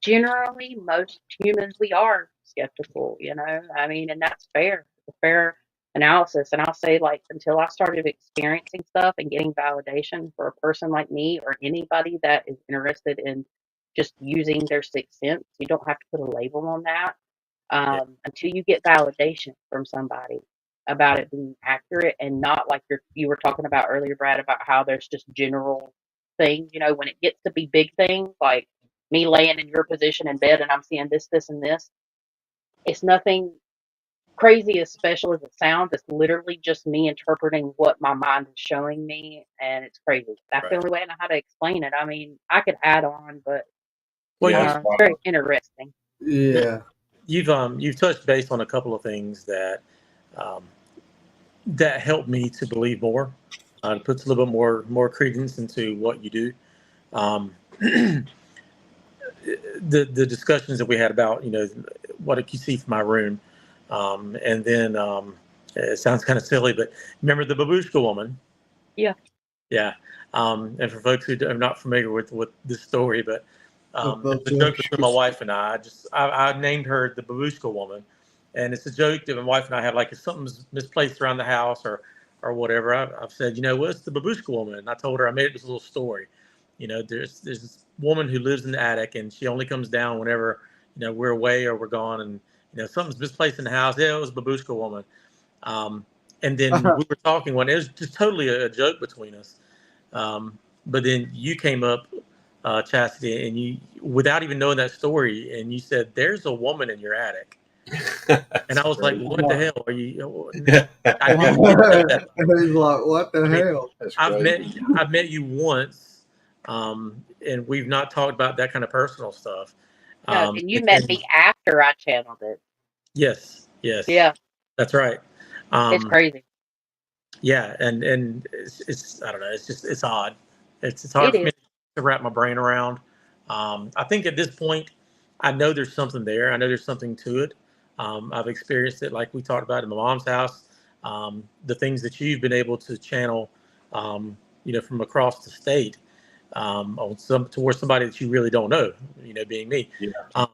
generally, most humans, we are skeptical, you know? I mean, and that's fair. It's a fair analysis. And I'll say, like, until I started experiencing stuff and getting validation for a person like me or anybody that is interested in just using their sixth sense, you don't have to put a label on that until you get validation from somebody about it being accurate and not like you were talking about earlier, Brad, about how there's just general things, you know, when it gets to be big things, like me laying in your position in bed and I'm seeing this, this, and this. It's nothing crazy as special as it sounds. It's literally just me interpreting what my mind is showing me, and it's crazy. That's the only way I know how to explain it. I mean, I could add on, but it's very interesting. Yeah. You've touched base on a couple of things that that helped me to believe more. It puts a little bit more credence into what you do. The discussions that we had about, you know, what you see from my room, and then it sounds kind of silly, but remember the babushka woman? Yeah. And for folks who are not familiar with this story, but it's a joke between my wife and I named her the babushka woman, and it's a joke that my wife and I have. Like if something's misplaced around the house or whatever, I've said, you know, what's the babushka woman? And I told her I made it this little story. You know, there's this woman who lives in the attic, and she only comes down whenever, you know, we're away or we're gone, and you know something's misplaced in the house. Yeah, it was babushka woman. And then we were talking one. It was just totally a joke between us. But then you came up, Chastity, and you, without even knowing that story, and you said, "There's a woman in your attic." And I was like, "What the hell are you?" I didn't get that. He's like, "What the hell?" I've met you once, and we've not talked about that kind of personal stuff. No, and you met me after I channeled it. Yes. Yeah. That's right. It's crazy. Yeah, and it's I don't know. It's odd. It's hard for me to wrap my brain around. I think at this point, I know there's something there. I know there's something to it. I've experienced it, like we talked about in my mom's house. The things that you've been able to channel, you know, from across the state, towards somebody that you really don't know. You know, being me. Yeah.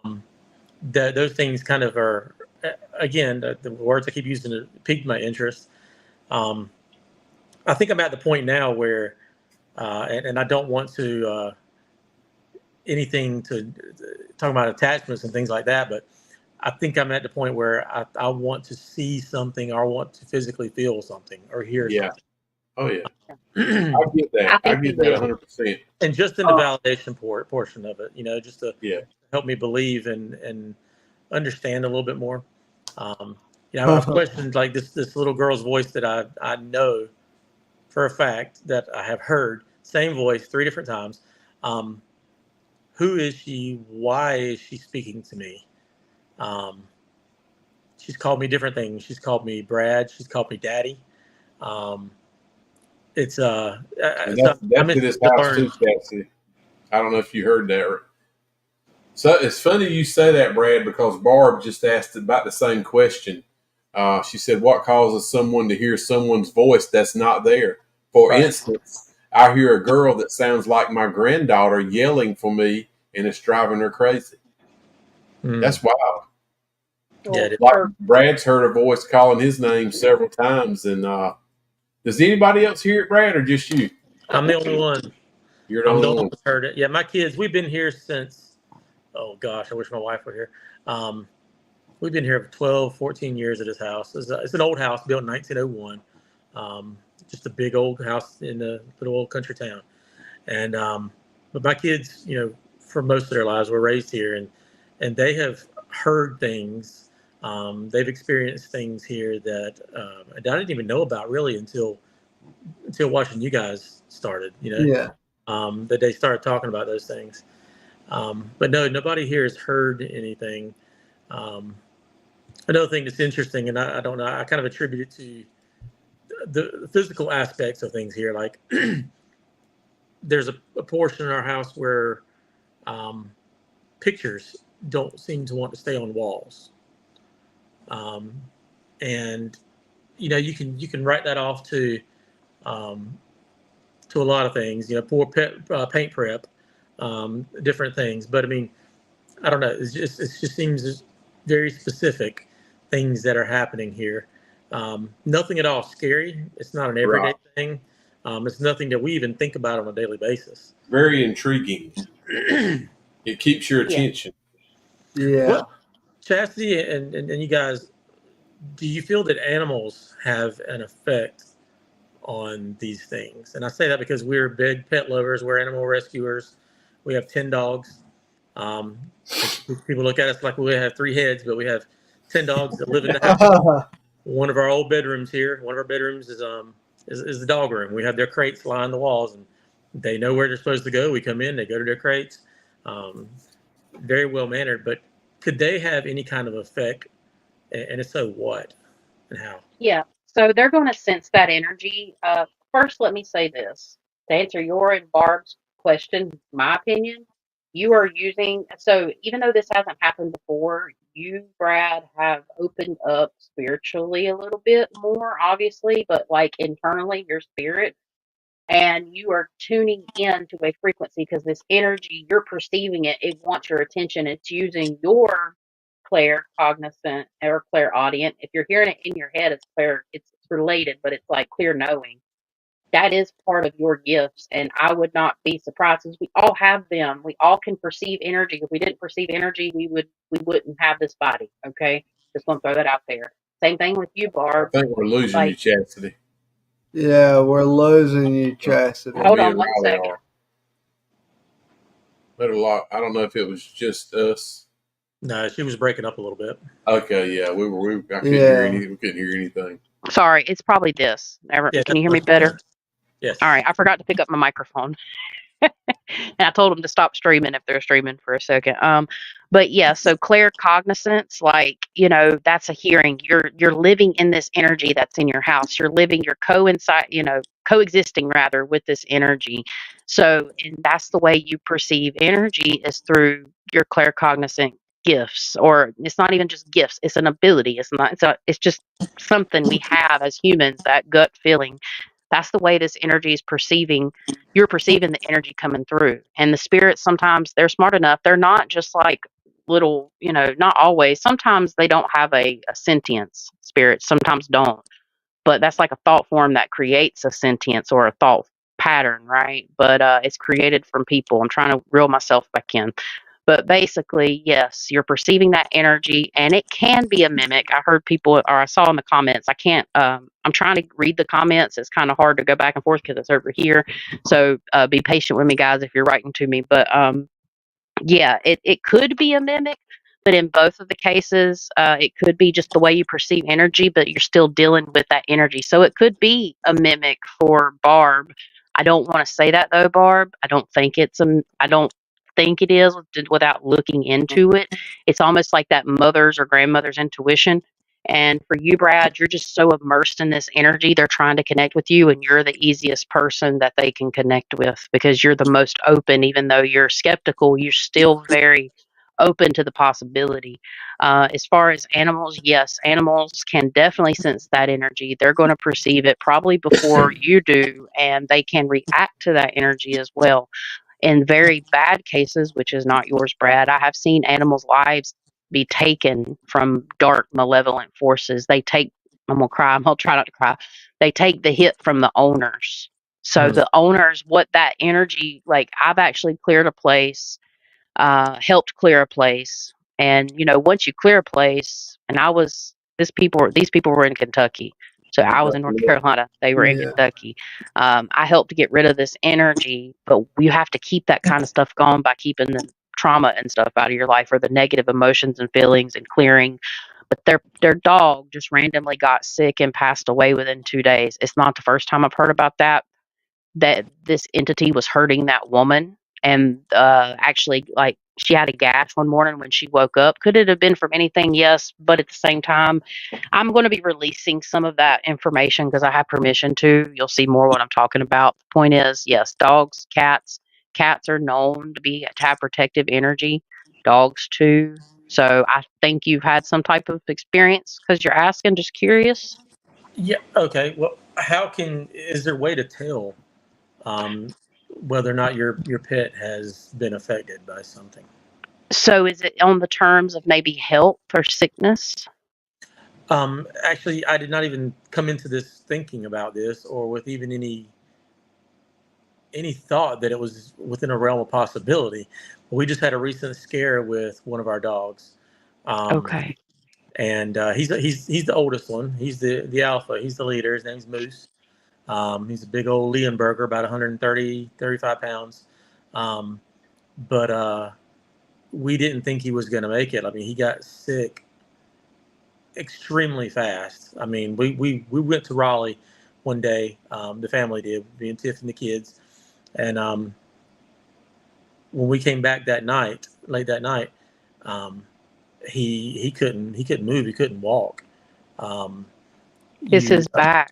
Those things kind of are, again, the words I keep using piqued my interest. I think I'm at the point now where, and I don't want to anything to talk about attachments and things like that, but I think I'm at the point where I want to see something, or I want to physically feel something or hear something. Oh yeah, I get that. I get that 100%. And just in the validation portion of it, you know, just to help me believe and understand a little bit more. I've questioned like this little girl's voice that I know for a fact that I have heard, same voice 3 different times. Um, who is she? Why is she speaking to me? Um, she's called me different things. She's called me Brad. She's called me Daddy. Um, it's And so I'm that's at his interested to house learn. too, Patsy. I don't know if you heard that. So it's funny you say that, Brad, because Barb just asked about the same question. She said, "What causes someone to hear someone's voice that's not there?" For Right. instance, I hear a girl that sounds like my granddaughter yelling for me, and it's driving her crazy. Mm. That's wild. Yeah, Well, it is. Like Brad's heard a voice calling his name several times, and does anybody else hear it, Brad, or just you? I'm the only one. You're the I'm the only only one one. that's heard it. Yeah, my kids. We've been here since. Oh gosh, I wish my wife were here. Um, we've been here for 12, 14 years at this house. It's an old house built in 1901. Um, just a big old house in a little old country town. And but my kids, for most of their lives, were raised here, and they have heard things. They've experienced things here that I didn't even know about really until watching you guys started. Yeah. That they started talking about those things. But no, nobody here has heard anything. Um, Another thing that's interesting, and I don't know, I kind of attribute it to the physical aspects of things here. Like there's a portion in our house where um, pictures don't seem to want to stay on walls, um, and you can write that off um, to a lot of things. Poor paint prep, different things. But I mean, I don't know. It just seems very specific things that are happening here. Nothing at all scary. It's not an everyday Right. thing. It's nothing that we even think about on a daily basis. Very intriguing. It keeps your yeah. attention. Yeah. What, Chastity and you guys, do you feel that animals have an effect on these things? And I say that because we're big pet lovers. We're animal rescuers. We have 10 dogs. Um, People look at us like we have 3 heads, but we have 10 dogs that live in the house. One of our old bedrooms here, one of our bedrooms is the dog room. We have their crates line the walls, and they know where they're supposed to go. We come in, they go to their crates. Um, Very well mannered, but could they have any kind of effect? And if so, what and how? Yeah. So they're going to sense that energy. First, let me say this to answer your and Barb's question. My opinion, you are using. So even though this hasn't happened before, you, Brad, have opened up spiritually a little bit more, obviously, but like internally, your spirit, and you are tuning in to a frequency because this energy, you're perceiving it. It wants your attention. It's using your clair cognizant or clairaudient. If you're hearing it in your head, it's clear, it's related, but it's like clear knowing. That is part of your gifts, and I would not be surprised because we all have them. We all can perceive energy. If we didn't perceive energy, we wouldn't have this body. Okay, just want to throw that out there. Same thing with you, I Barb. think we're losing you, Like, Chastity. Yeah, we're losing you, Or Chastity. hold me on and one Riley second. are. But a lot. I don't know if it was just us. No, she was breaking up a little bit. Okay, yeah, I couldn't hear Yeah. anything. We couldn't hear anything. Sorry, it's probably this. Yeah, Can that's you hear me much better? better. Yes. All right, I forgot to pick up my microphone. And I told them to stop streaming if they're streaming for a second. But yeah, so claircognizance, like, that's a hearing. You're living in this energy that's in your house. You're coexisting rather with this energy. So, and that's the way you perceive energy is through your claircognizant gifts, or it's not even just gifts, it's an ability. It's just something we have as humans, that gut feeling. That's the way this energy is perceiving. You're perceiving the energy coming through. And the spirits, sometimes they're smart enough. They're not just like little, not always. Sometimes they don't have a sentience. Spirits sometimes don't. But that's like a thought form that creates a sentience or a thought pattern, right? But it's created from people. I'm trying to reel myself back in. But basically, yes, you're perceiving that energy, and it can be a mimic. I heard people, or I saw in the comments. I can't. I'm trying to read the comments. It's kind of hard to go back and forth because it's over here. So be patient with me, guys, if you're writing to me. But yeah, it could be a mimic, but in both of the cases, it could be just the way you perceive energy, but you're still dealing with that energy. So it could be a mimic for Barb. I don't want to say that though, Barb. I don't think it is without looking into it. It's almost like that mother's or grandmother's intuition. And for you, Brad, you're just so immersed in this energy. They're trying to connect with you, and you're the easiest person that they can connect with because you're the most open. Even though you're skeptical, you're still very open to the possibility. As far as animals, yes, animals can definitely sense that energy. They're going to perceive it probably before you do, and they can react to that energy as well. In very bad cases, which is not yours, Brad, I have seen animals' lives be taken from dark, malevolent forces. I'm going to cry, I'm going to try not to cry. They take the hit from the owners. So Mm. the owners, what that energy, like I've actually cleared a place, helped clear a place. And once you clear a place, and these people were in Kentucky, so I was in North Carolina. They were in Yeah. Kentucky. I helped to get rid of this energy, but you have to keep that kind of stuff going by keeping the trauma and stuff out of your life, or the negative emotions and feelings, and clearing. But their dog just randomly got sick and passed away within 2 days. It's not the first time I've heard about that this entity was hurting that woman. And actually, like, she had a gash one morning when she woke up. Could it have been from anything? Yes, but at the same time, I'm going to be releasing some of that information because I have permission to. You'll see more what I'm talking about. The point is, yes, dogs, cats are known to have protective energy. Dogs too. So I think you've had some type of experience because you're asking. Just curious. Yeah. Okay. Well, is there a way to tell um, whether or not your pet has been affected by something? So is it on the terms of maybe health or sickness? Actually, I did not even come into this thinking about this, or with even any thought that it was within a realm of possibility. We just had a recent scare with one of our dogs, um, Okay. and he's the oldest one. He's the alpha. He's the leader. His name's Moose. He's a big old Leonberger, about 130, 35 pounds. Um, but we didn't think he was going to make it. I mean, he got sick extremely fast. I mean, we went to Raleigh one day. The family did, me and Tiff and the kids. And when we came back that night, late that night, um, he couldn't move. He couldn't walk. Um, Is you his back?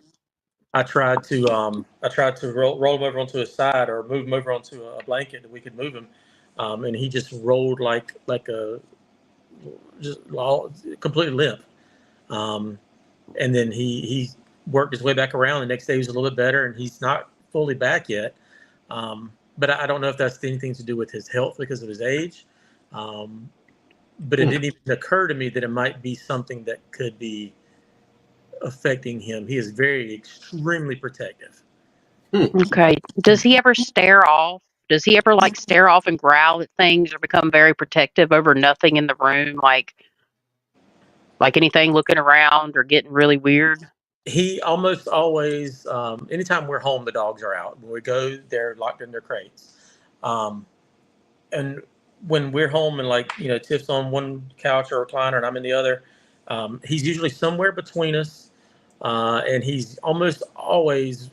I tried to roll him over onto his side or move him over onto a blanket that we could move him, and he just rolled like a just completely limp. Um, and then he worked his way back around. The next day he was a little bit better, and he's not fully back yet. But I don't know if that's anything to do with his health because of his age. Um, but it didn't even occur to me that it might be something that could be affecting him. He is very extremely protective. Okay. Does he ever stare off? Does he ever like stare off and growl at things or become very protective over nothing in the room, like anything looking around or getting really weird? He almost always, anytime we're home, the dogs are out. When we go, they're locked in their crates. Um, and when we're home and Tiff's on one couch or recliner and I'm in the other, he's usually somewhere between us. And he's almost always,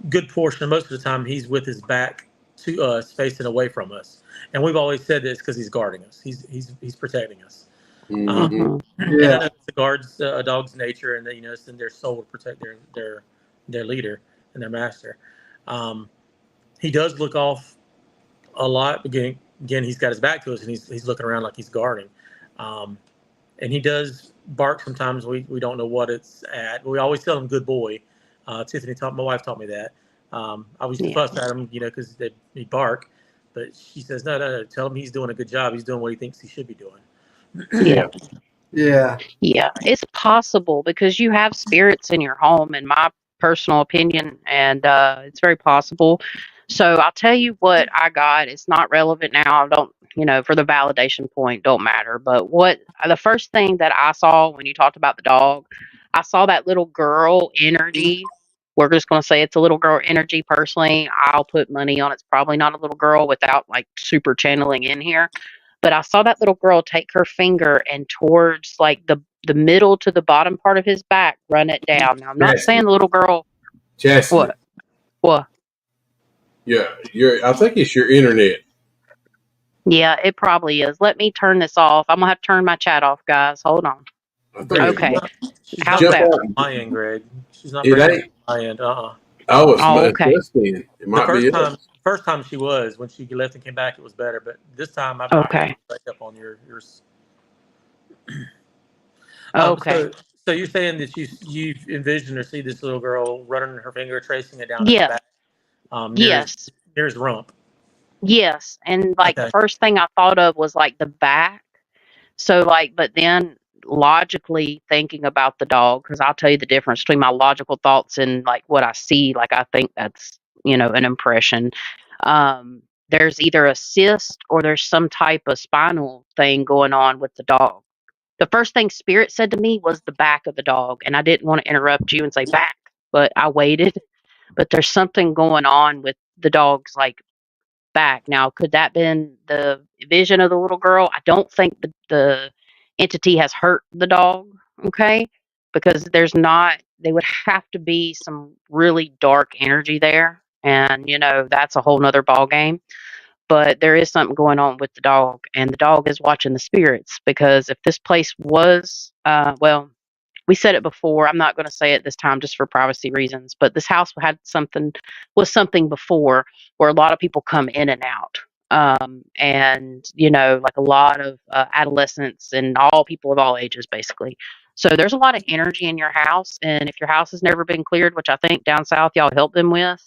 good portion, most of the time, he's with his back to us, facing away from us. And we've always said this because he's guarding us. He's protecting us. Mm-hmm. Hmm. And I Yeah. know it's a guard's a dog's nature, and it's in their soul to protect their leader and their master. Um, he does look off a lot. Again, he's got his back to us, and he's looking around like he's guarding. Um, and he does bark sometimes. We don't know what it's at. We always tell him "good boy." My wife taught me that. I used to Yeah. fuss at him, because he'd bark, but she says, "No, no, no. Tell him he's doing a good job. He's doing what he thinks he should be doing." Yeah. Yeah. Yeah. Yeah. It's possible because you have spirits in your home, in my personal opinion, and it's very possible. So I'll tell you what I got. It's not relevant now. I don't, for the validation point, don't matter. But what the first thing that I saw when you talked about the dog, I saw that little girl energy. We're just going to say it's a little girl energy. Personally, I'll put money on it's probably not a little girl without like super channeling in here. But I saw that little girl take her finger and towards like the middle to the bottom part of his back, run it down. Now I'm not saying Chastity. the little girl. Chastity. What? Yeah, I think it's your internet. Yeah, it probably is. Let me turn this off. I'm gonna have to turn my chat off, guys. Hold on. I think Okay. She's How's not jump that? out. breaking my end, Greg. She's not It breaking ain't. my end. Oh, Oh, it's okay. us then. It The might be us. first time she was, when she left and came back, it was better. But this time, I've not heard Okay. you break up on yours. Okay. So you're saying that you envisioned or see this little girl running her finger, tracing it down his Yeah. back, Yes. near his rump. Yes. And like the Okay. first thing I thought of was like the back. So like, but then logically thinking about the dog, because I'll tell you the difference between my logical thoughts and like what I see. Like I think that's an impression. There's either a cyst or there's some type of spinal thing going on with the dog. The first thing Spirit said to me was the back of the dog, and I didn't want to interrupt you and say back, but I waited. But there's something going on with the dog's like back. Now, could that been the vision of the little girl? I don't think the entity has hurt the dog, okay? Because they would have to be some really dark energy there. And, that's a whole nother ball game. But there is something going on with the dog, and the dog is watching the spirits because if this place was, well, we said it before. I'm not going to say it this time just for privacy reasons, but this house was something before where a lot of people come in and out. And, like a lot of adolescents and all people of all ages, basically. So there's a lot of energy in your house. And if your house has never been cleared, which I think down south y'all help them with,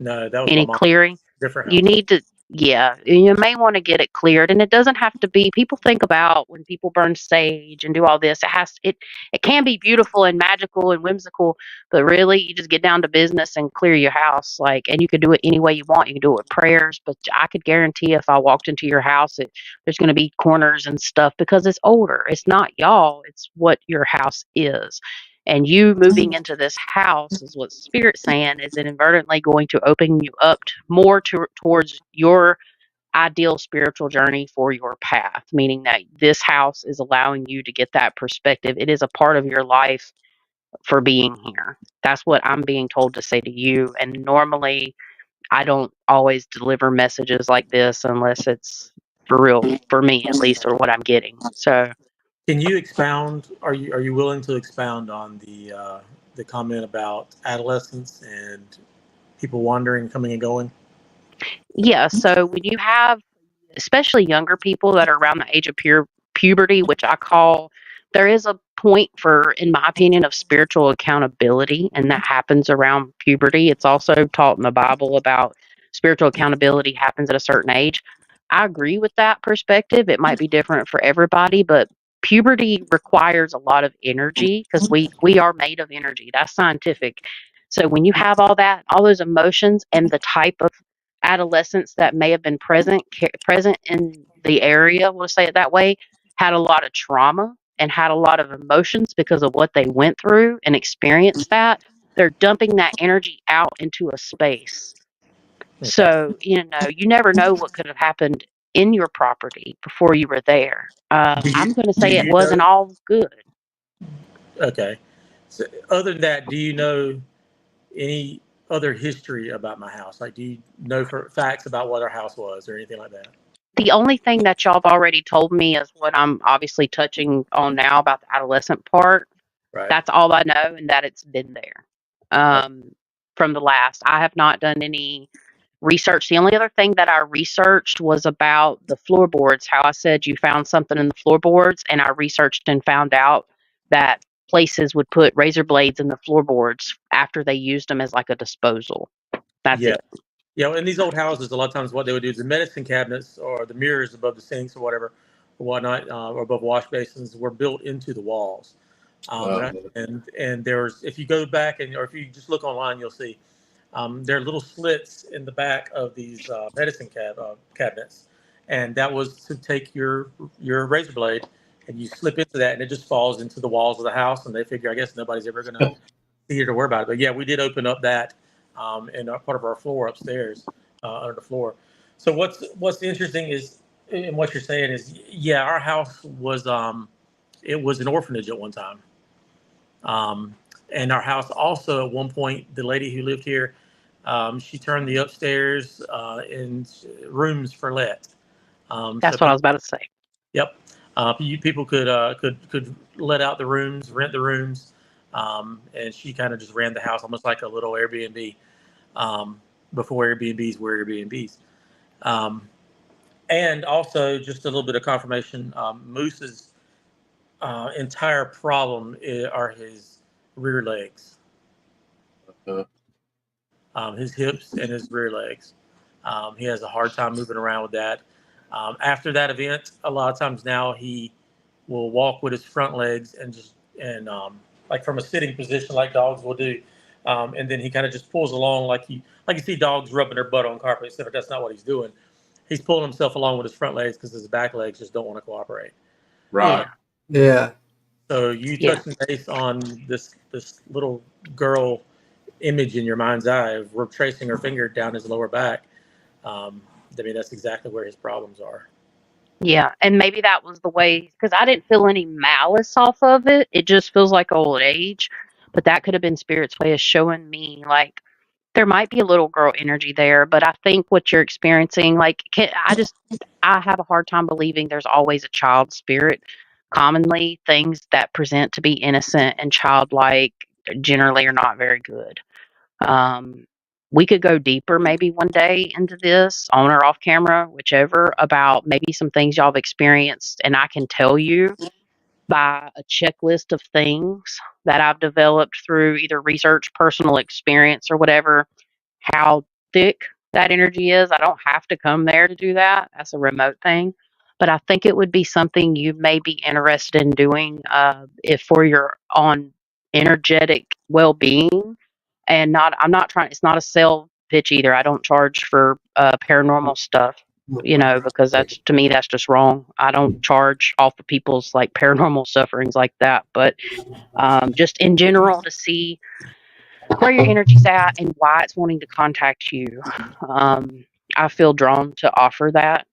No, that was my any mom. clearing, Different you house. need to, yeah, you may want to get it cleared. And it doesn't have to be, people think about when people burn sage and do all this, it can be beautiful and magical and whimsical, but really you just get down to business and clear your house. Like, and you can do it any way you want. You can do it with prayers, but I could guarantee if I walked into your house, there's going to be corners and stuff because it's older. It's not y'all, it's what your house is. And you moving into this house is what Spirit's saying is inadvertently going to open you up more towards your ideal spiritual journey for your path, meaning that this house is allowing you to get that perspective. It is a part of your life for being here. That's what I'm being told to say to you. And normally, I don't always deliver messages like this unless it's for real, for me at least, or what I'm getting. So, Can you expound? Are you willing to expound on the comment about adolescence and people wandering, coming and going? yeah. So when you have especially younger people that are around the age of puberty, which I call, there is a point for, in my opinion, of spiritual accountability, and that happens around puberty. It's also taught in the Bible about spiritual accountability happens at a certain age. I agree with that perspective. It might be different for everybody, but puberty requires a lot of energy because we are made of energy. That's scientific. So when you have all those emotions and the type of adolescents that may have been present in the area, we'll say it that way, had a lot of trauma and had a lot of emotions because of what they went through and experienced that. They're dumping that energy out into a space. Okay. So, you never know what could have happened in your property before you were there. Do you I'm going to do say it you wasn't know? all good. Okay. So other than that, do you know any other history about my house? Like, do you know for facts about what our house was or anything like that? The only thing that y'all have already told me is what I'm obviously touching on now about the adolescent part. Right. That's all I know, and that it's been there Okay. from the last. I have not done any research. The only other thing that I researched was about the floorboards. How I said you found something in the floorboards, and I researched and found out that places would put razor blades in the floorboards after they used them as like a disposal. That's Yeah. it. In these old houses, a lot of times what they would do is the medicine cabinets or the mirrors above the sinks or whatever, or whatnot, or above wash basins were built into the walls. Uh, And there's, if you go back or if you just look online, you'll see there are little slits in the back of these medicine cabinets, and that was to take your razor blade and you slip into that, and it just falls into the walls of the house. And they figure, I guess nobody's ever going to see it or worry about it. But yeah, we did open up that in part of our floor upstairs under the floor. So what's interesting is and what you're saying is, yeah, our house was it was an orphanage at one time. Um, and our house also at one point, the lady who lived here, she turned the upstairs in rooms for let. So That's what I was people, about to say. yep, people could let out the rooms, rent the rooms, and she kind of just ran the house almost like a little Airbnb, before Airbnbs were Airbnbs. Um, and also just a little bit of confirmation. Moose's entire problem are his rear legs, Uh, his hips and his rear legs. He has a hard time moving around with that. After that event, a lot of times now he will walk with his front legs and just and like from a sitting position, like dogs will do, and then he kind of just pulls along like you see dogs rubbing their butt on carpet. Except that's not what he's doing. He's pulling himself along with his front legs because his back legs just don't want to cooperate. right. Yeah. So you Yeah. touching base on this little girl image in your mind's eye of we're tracing her finger down his lower back. I mean, that's exactly where his problems are. Yeah, and maybe that was the way because I didn't feel any malice off of it. It just feels like old age, but that could have been Spirit's way of showing me like there might be a little girl energy there, but I think what you're experiencing, like, I have a hard time believing there's always a child spirit. Commonly, things that present to be innocent and childlike generally are not very good. Um, we could go deeper maybe one day into this, on or off camera, whichever, about maybe some things y'all have experienced. And I can tell you by a checklist of things that I've developed through either research, personal experience, or whatever, how thick that energy is. I don't have to come there to do that. That's a remote thing. But I think it would be something you may be interested in doing if for your on energetic well being and not I'm not trying it's not a sell pitch either. I don't charge for paranormal stuff, because that's to me that's just wrong. I don't charge off of people's like paranormal sufferings like that, but just in general to see where your energy's at and why it's wanting to contact you. Um, I feel drawn to offer that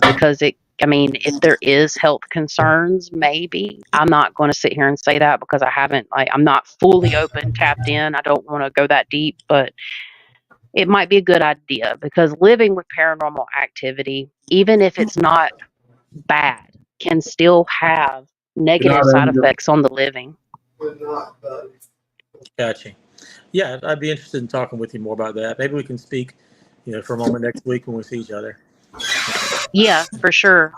because I mean, if there is health concerns, maybe I'm not going to sit here and say that because I'm not fully open, tapped in. I don't want to go that deep, but it might be a good idea because living with paranormal activity, even if it's not bad, can still have Good negative night, side Angel. effects on the living. But not, buddy. Gotcha. Yeah, I'd be interested in talking with you more about that. Maybe we can speak, for a moment next week when we see each other. Yeah, for sure.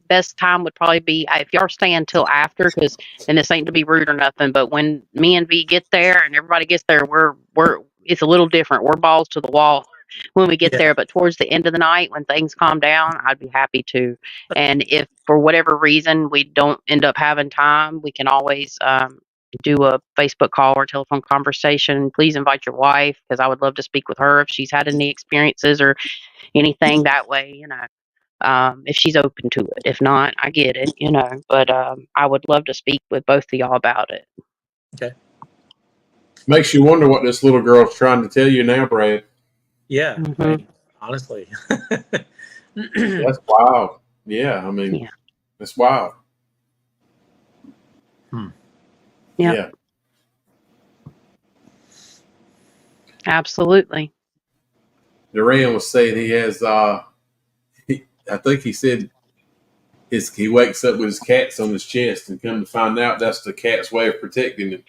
Best time would probably be if y'all are staying till after, because and this ain't to be rude or nothing, but when me and V get there and everybody gets there, we're it's a little different. We're balls to the wall when we get Yeah. there. But towards the end of the night, when things calm down, I'd be happy to. And if for whatever reason we don't end up having time, we can always do a Facebook call or telephone conversation. Please invite your wife because I would love to speak with her if she's had any experiences or anything that way. If she's open to it. If not, I get it. But I would love to speak with both of y'all about it. Okay. Makes you wonder what this little girl's trying to tell you now, Brad. Yeah. I Hmm. mean, honestly. That's wild. Yeah, I mean, Yeah. it's wild. Hmm. Yeah. Yeah. Absolutely. Duran was saying he has, I think he said he wakes up with his cats on his chest, and come to find out that's the cat's way of protecting him.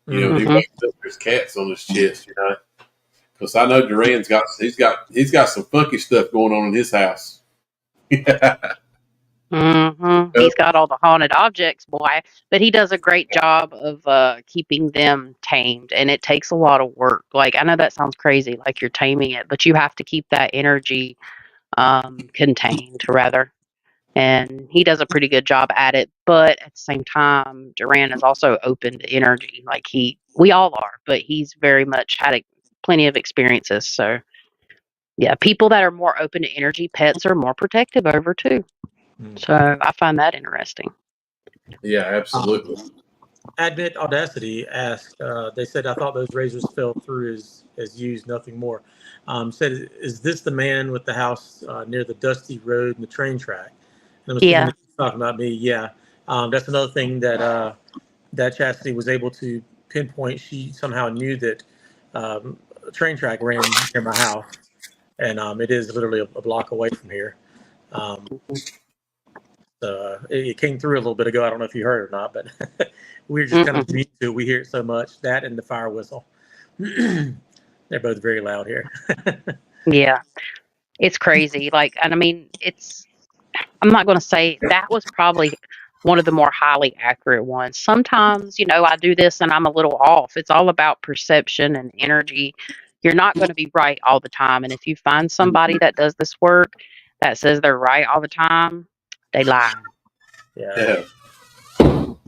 He Hmm. wakes up with his cats on his chest, Because I know Duran's he's got some funky stuff going on in his house. He's got all the haunted objects, boy, but he does a great job of keeping them tamed, and it takes a lot of work. Like I know that sounds crazy, like you're taming it, but you have to keep that energy contained, rather. And he does a pretty good job at it. But at the same time, Duran is also open to energy. Like we all are, but he's very much had plenty of experiences. So yeah, people that are more open to energy, pets are more protective over too. Hmm. So I find that interesting. Yeah, absolutely. Admit Audacity asked, they said, I thought those razors fell through as used, nothing more. Said, is this the man with the house near the dusty road and the train track? And I'm assuming Yeah. that he's talking about me. Yeah. That's another thing that Chastity was able to pinpoint. She somehow knew that a train track ran near my house, and it is literally a block away from here. Um, so it came through a little bit ago. I don't know if you heard it or not, but we're just kind of used to it. We hear it so much. That and the fire whistle. They're both very loud here. Yeah. It's crazy. Like, and I mean, I'm not going to say that was probably one of the more highly accurate ones. Sometimes, I do this and I'm a little off. It's all about perception and energy. You're not going to be right all the time. And if you find somebody that does this work that says they're right all the time, they lie. Yeah. Yeah.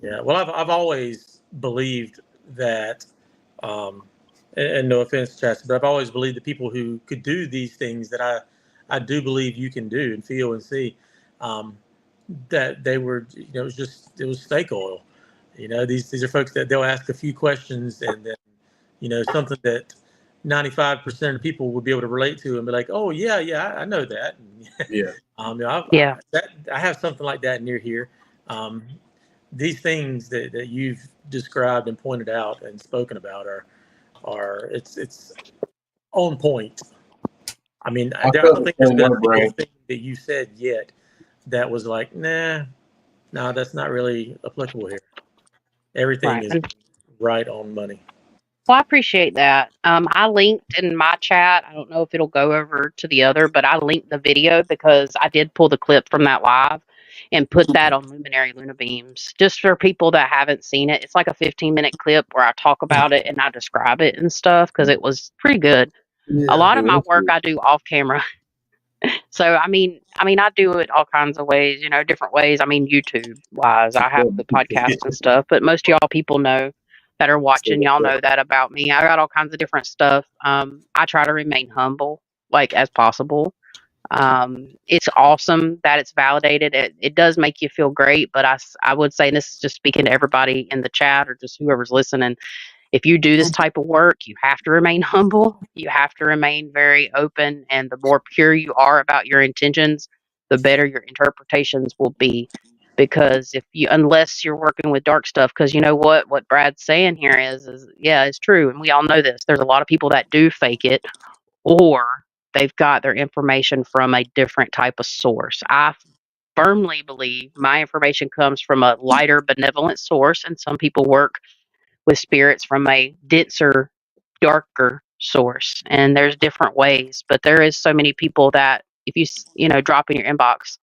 Yeah. Well, I've always believed that, um, and no offense, Chastity, but I've always believed that people who could do these things that I do believe you can do and feel and see, um, that they were, it was snake oil. These are folks that they'll ask a few questions and then, something that 95% of people would be able to relate to and be like, oh yeah, yeah, I know that. Yeah. Yeah. I have something like that near here. Um, these things that you've described and pointed out and spoken about are it's on point. I mean, I I felt don't the think there's same been way, a single Brad. thing that you said yet that was like, nah, no, that's not really applicable here. Everything Right. is right on money. Well, I appreciate that. I linked in my chat. I don't know if it'll go over to the other, but I linked the video because I did pull the clip from that live and put that on Luminary Luna Beams just for people that haven't seen it. It's like a 15-minute clip where I talk about it and I describe it and stuff because it was pretty good. A Yeah. lot It of my was work good. I do off camera. So I do it all kinds of ways, different ways. I mean, YouTube wise, I have the podcast and stuff, but most of y'all people know that are watching, y'all know that about me. I got all kinds of different stuff. I try to remain humble, like as possible. It's awesome that it's validated. It does make you feel great, but I would say, and this is just speaking to everybody in the chat or just whoever's listening, if you do this type of work, you have to remain humble. You have to remain very open. And the more pure you are about your intentions, the better your interpretations will be. Because unless you're working with dark stuff, because you know what Brad's saying here is yeah, it's true. And we all know this. There's a lot of people that do fake it or they've got their information from a different type of source. I firmly believe my information comes from a lighter, benevolent source. And some people work with spirits from a denser, darker source. And there's different ways, but there is so many people that if drop in your inbox,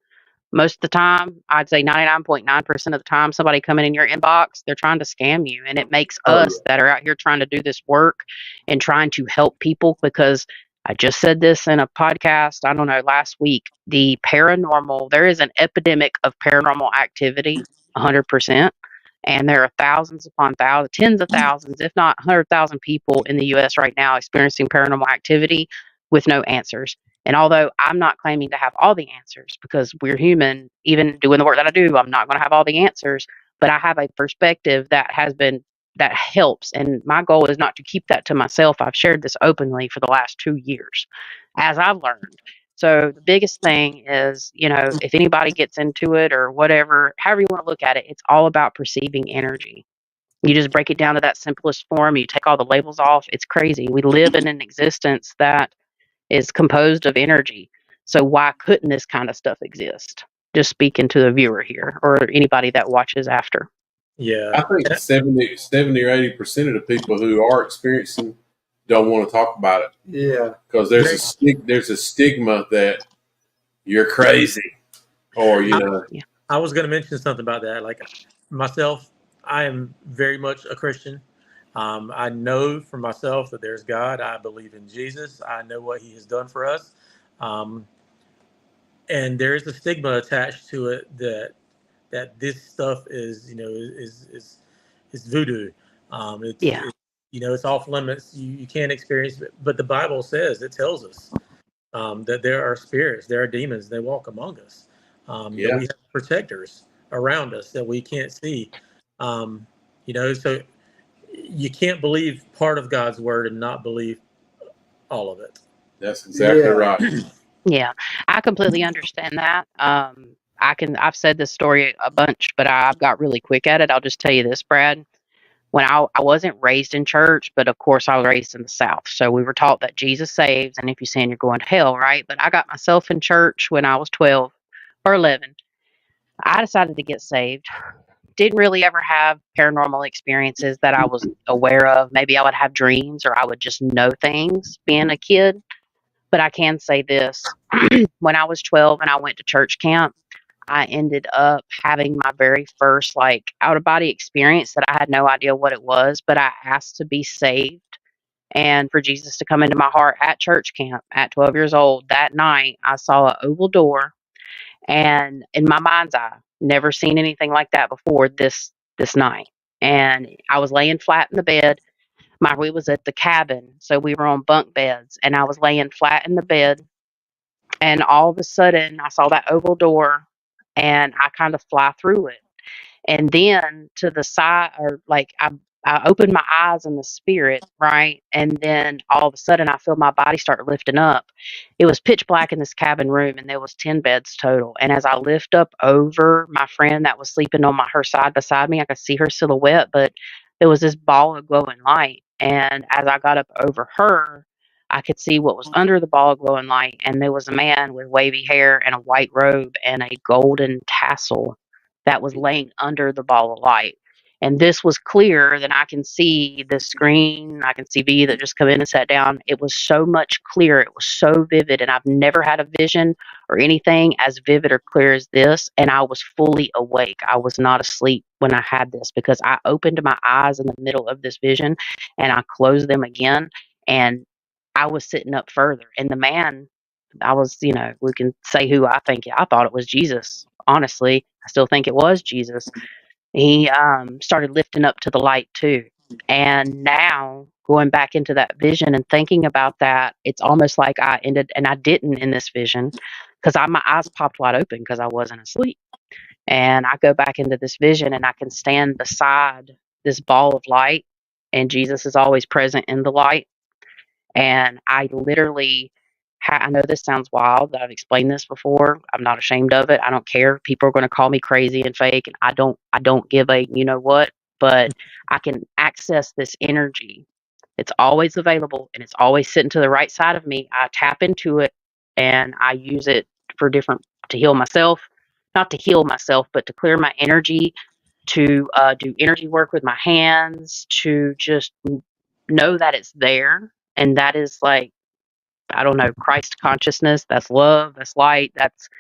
most of the time, I'd say 99.9% of the time, somebody coming in your inbox, they're trying to scam you. And it makes Oh us that are out here trying to do this work and trying to help people because I just said this in a podcast, I don't know, last week. The paranormal, there is an epidemic of paranormal activity, 100%. And there are thousands upon thousands, tens of thousands, if not 100,000 people in the US right now experiencing paranormal activity with no answers. And although I'm not claiming to have all the answers because we're human, even doing the work that I do, I'm not going to have all the answers, but I have a perspective that helps. And my goal is not to keep that to myself. I've shared this openly for the last 2 years as I've learned. So the biggest thing is, if anybody gets into it or whatever, however you want to look at it, it's all about perceiving energy. You just break it down to that simplest form. You take all the labels off. It's crazy. We live in an existence that is composed of energy. So why couldn't this kind of stuff exist? Just speaking to the viewer here or anybody that watches after. Yeah. I think 70 or 80% of the people who are experiencing don't want to talk about it Yeah. because there's a stigma that you're crazy or Yeah. I was going to mention something about that. Like myself, I am very much a Christian. I know for myself that there's God. I believe in Jesus. I know what He has done for us, um, and there is a stigma attached to it that this stuff is is voodoo. Yeah. It's off limits. You can't experience it, but the Bible says it tells us that there are spirits, there are demons, they walk among us, that yeah. we have protectors around us that we can't see. Um, So you can't believe part of God's word and not believe all of it. That's exactly right. Yeah, I completely understand that. I've said this story a bunch, but I've got really quick at it. I'll just tell you this, Brad. When I wasn't raised in church, but of course I was raised in the South. So we were taught that Jesus saves, and if you sin, you're going to hell, right? But I got myself in church when I was 12 or 11. I decided to get saved. Didn't really ever have paranormal experiences that I was aware of. Maybe I would have dreams or I would just know things being a kid. But I can say this. When I was 12 and I went to church camp, I ended up having my very first like out of body experience that I had no idea what it was, but I asked to be saved and for Jesus to come into my heart at church camp at 12 years old. That night, I saw an oval door, and in my mind's eye, never seen anything like that before this night. And I was laying flat in the bed. We was at the cabin, so we were on bunk beds, and I was laying flat in the bed, and all of a sudden I saw that oval door, and I kind of fly through it. And then to the side, or like I opened my eyes in the spirit, right? And then all of a sudden I feel my body start lifting up. It was pitch black in this cabin room, and there was 10 beds total. And as I lift up over my friend that was sleeping on her side beside me, I could see her silhouette, but there was this ball of glowing light. And as I got up over her, I could see what was under the ball of glowing light, and there was a man with wavy hair and a white robe and a golden tassel that was laying under the ball of light. And this was clearer than I can see the screen. I can see V that just come in and sat down. It was so much clearer. It was so vivid. And I've never had a vision or anything as vivid or clear as this. And I was fully awake. I was not asleep when I had this because I opened my eyes in the middle of this vision and I closed them again. And I was sitting up further. And the man, I was, we can say who I think. I thought it was Jesus. Honestly, I still think it was Jesus. He started lifting up to the light too. And now going back into that vision and thinking about that, it's almost like I ended, and I didn't in this vision because my eyes popped wide open because I wasn't asleep. And I go back into this vision and I can stand beside this ball of light, and Jesus is always present in the light. And I literally, I know this sounds wild that I've explained this before. I'm not ashamed of it. I don't care. People are going to call me crazy and fake, and I don't give a you know what. But I can access this energy. It's always available, and it's always sitting to the right side of me. I tap into it, and I use it for to heal myself, not to heal myself, but to clear my energy, to do energy work with my hands, to just know that it's there. And that is like, I don't know, Christ consciousness. That's love. That's light. That's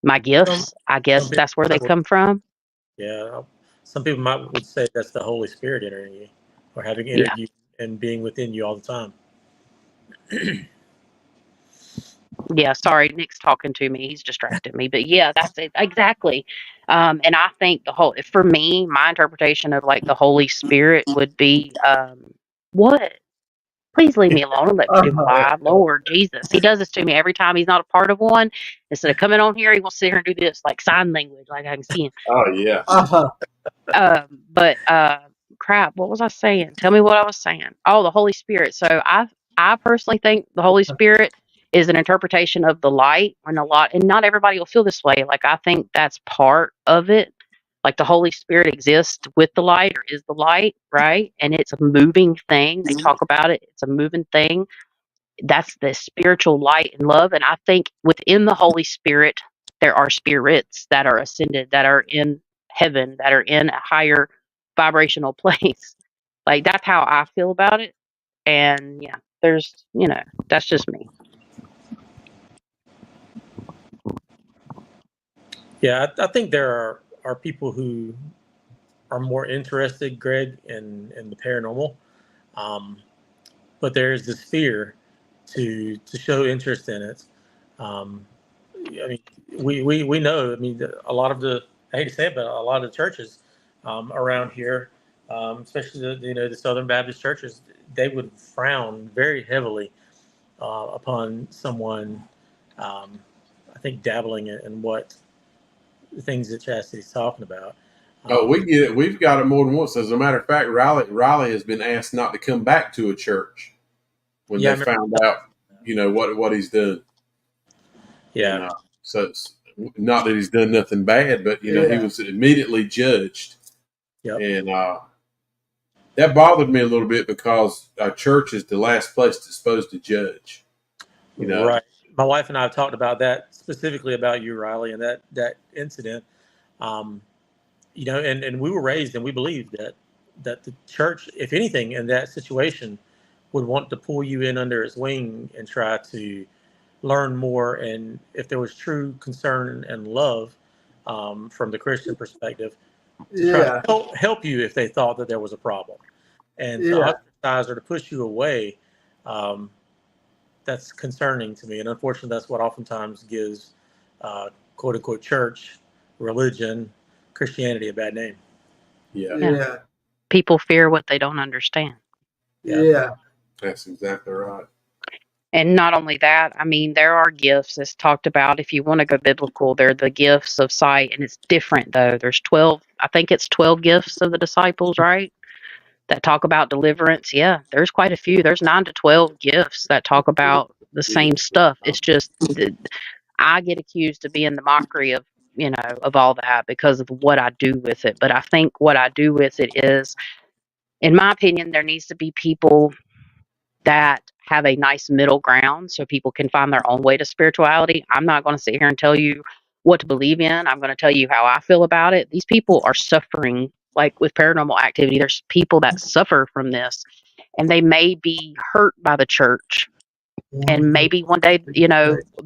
my Some, gifts. I some guess people that's where they would, come from. yeah, some people would say that's the Holy Spirit entering you, or having Yeah. entered you and being within you all the time. Yeah. Sorry. Nick's talking to me. He's distracted me. But yeah, that's it. Exactly. And I think for me, my interpretation of like the Holy Spirit would be, what? Please leave me alone and let me do my live. Lord Jesus. He does this to me every time he's not a part of one. Instead of coming on here, he will sit here and do this, like sign language, like I can see him. Oh yeah. But crap, what was I saying? Tell me what I was saying. Oh, the Holy Spirit. So I personally think the Holy Spirit is an interpretation of the light, and not everybody will feel this way. Like I think that's part of it. Like the Holy Spirit exists with the light or is the light, right? And it's a moving thing. They talk about it. It's a moving thing. That's the spiritual light and love. And I think within the Holy Spirit, there are spirits that are ascended, that are in heaven, that are in a higher vibrational place. Like that's how I feel about it. And yeah, that's just me. Yeah, I think there are people who are more interested, Greg, in the paranormal, um, but there is this fear to show interest in it. Um, I mean, we know. I mean, a lot of I hate to say it, but a lot of the churches around here, especially the Southern Baptist churches, they would frown very heavily upon someone. I think dabbling in what the things that Chastity's talking about. Oh, we get it. We've got it more than once. As a matter of fact, Riley has been asked not to come back to a church when Yeah, I they remember found out, what he's done. Yeah. And, so it's not that he's done nothing bad, but he Yeah. was immediately judged, Yep. and that bothered me a little bit because our church is the last place that's supposed to judge. Right. My wife and I have talked about that, specifically about you, Riley, and that incident. Um, and we were raised and we believed that the church, if anything, in that situation, would want to pull you in under its wing and try to learn more. And if there was true concern and love, from the Christian perspective, to try Yeah. to help you if they thought that there was a problem, and to Yeah. ostracize or to push you away. Um, that's concerning to me, and unfortunately, that's what oftentimes gives "quote unquote" church, religion, Christianity a bad name. Yeah, Yeah. People fear what they don't understand. Yeah. that's exactly right. And not only that, I mean, there are gifts as talked about. If you want to go biblical, they're the gifts of sight, and it's different though. There's 12, I think it's 12 gifts of the disciples, right? That talk about deliverance. Yeah, there's quite a few. There's 9 to 12 gifts that talk about the same stuff. It's just that I get accused of being the mockery of, of all that because of what I do with it. But I think what I do with it is, in my opinion, there needs to be people that have a nice middle ground so people can find their own way to spirituality. I'm not going to sit here and tell you what to believe in. I'm going to tell you how I feel about it. These people are suffering, like with paranormal activity. There's people that suffer from this, and they may be hurt by the church. And maybe one day,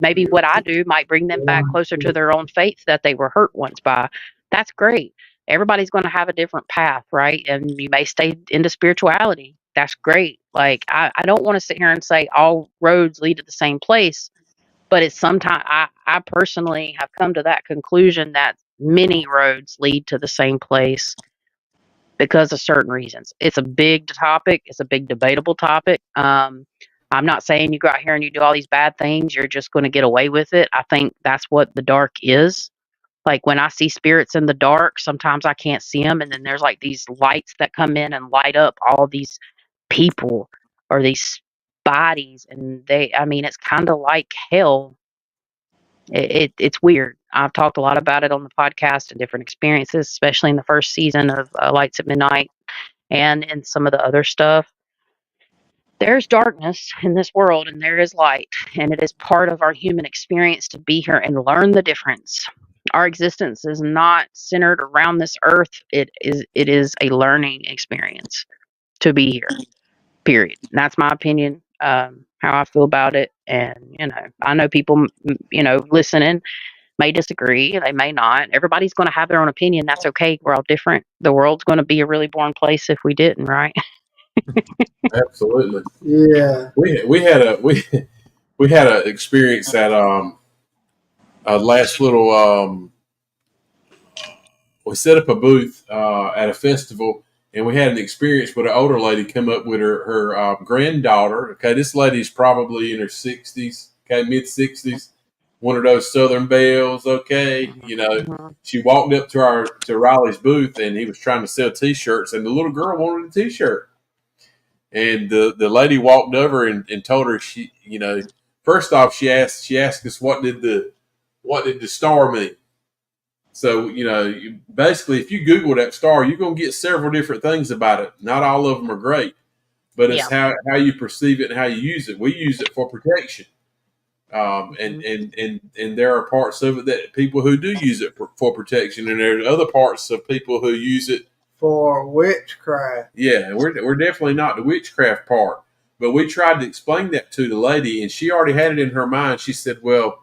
maybe what I do might bring them back closer to their own faith that they were hurt once by. That's great. Everybody's going to have a different path, right? And you may stay into spirituality. That's great. Like, I don't want to sit here and say all roads lead to the same place, but it's sometimes I personally have come to that conclusion that many roads lead to the same place because of certain reasons. It's a big topic. It's a big debatable topic. I'm not saying you go out here and you do all these bad things, you're just going to get away with it. I think that's what the dark is. Like when I see spirits in the dark, sometimes I can't see them. And then there's like these lights that come in and light up all these people or these bodies. And I mean, it's kind of like hell. It's weird. I've talked a lot about it on the podcast and different experiences, especially in the first season of Lights at Midnight and in some of the other stuff. There's darkness in this world and there is light, and it is part of our human experience to be here and learn the difference. Our existence is not centered around this earth. It is a learning experience to be here. Period. And that's my opinion. How I feel about it, and I know people, listening may disagree. They may not. Everybody's going to have their own opinion. That's okay. We're all different. The world's going to be a really boring place if we didn't, right? Absolutely. Yeah. We had a experience at a last little. We set up a booth at a festival, and we had an experience with an older lady come up with her granddaughter. Okay, this lady's probably in her 60s, okay, mid 60s, one of those Southern belles. Okay, Mhm. she walked up to Riley's booth, and he was trying to sell T-shirts, and the little girl wanted a T-shirt, and the lady walked over and told her first off she asked us what did the star mean. So, basically, if you Google that star, you're going to get several different things about it. Not all of them are great, but it's Yeah. how you perceive it and how you use it. We use it for protection. And, Mhm. and there are parts of it that people who do use it for protection, and there's other parts of people who use it For witchcraft. Yeah, we're definitely not the witchcraft part, but we tried to explain that to the lady, and she already had it in her mind. She said, "Well,"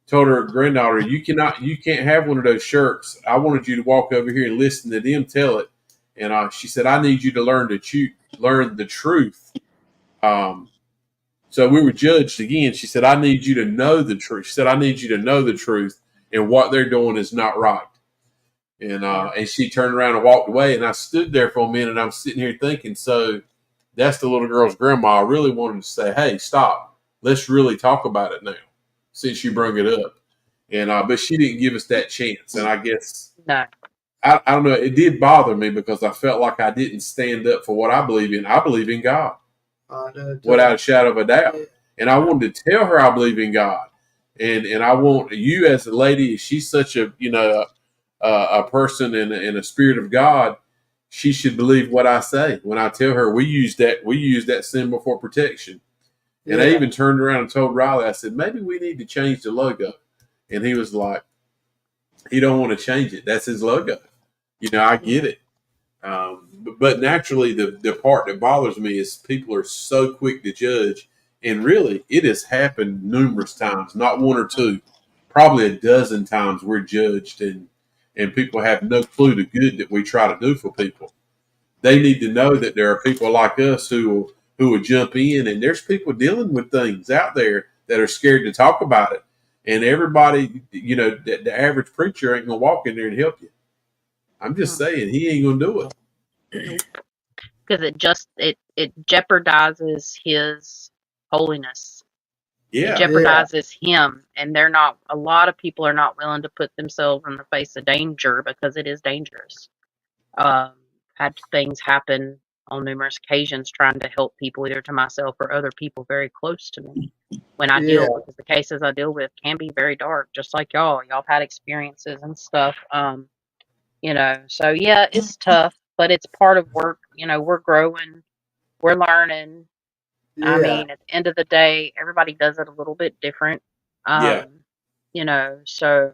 told her granddaughter, you can't have one of those shirts. I wanted you to walk over here and listen to them tell it." And she said, "I need you to learn the truth." Um, so we were judged again. She said, "I need you to know the truth." She said, "I need you to know the truth, and what they're doing is not right." And she turned around and walked away. And I stood there for a minute. And I'm sitting here thinking, so that's the little girl's grandma. I really wanted to say, hey, stop. Let's really talk about it now, since you brought it up. And but she didn't give us that chance. And I guess No. I don't know. It did bother me because I felt like I didn't stand up for what I believe in. I believe in God without a shadow of a doubt, and I wanted to tell her I believe in God, and I want you as a lady. She's such a a person and a spirit of God. She should believe what I say when I tell her we use that symbol for protection. And I even turned around and told Riley, I said, maybe we need to change the logo. And he was like, he don't want to change it. That's his logo. I get it. But naturally, the part that bothers me is people are so quick to judge. And really, it has happened numerous times, not one or two, probably a dozen times we're judged, and people have no clue the good that we try to do for people. They need to know that there are people like us who will jump in, and there's people dealing with things out there that are scared to talk about it. And everybody, the average preacher ain't gonna walk in there and help you. I'm just saying he ain't gonna do it. Because it jeopardizes his holiness. It Yeah, jeopardizes him, and a lot of people are not willing to put themselves in the face of danger because it is dangerous. Had things happen on numerous occasions trying to help people, either to myself or other people very close to me. When I deal, because the cases I deal with can be very dark, just like y'all. Y'all have had experiences and stuff. So yeah, it's tough, but it's part of work. We're growing, we're learning. I mean, at the end of the day, everybody does it a little bit different. yeah, So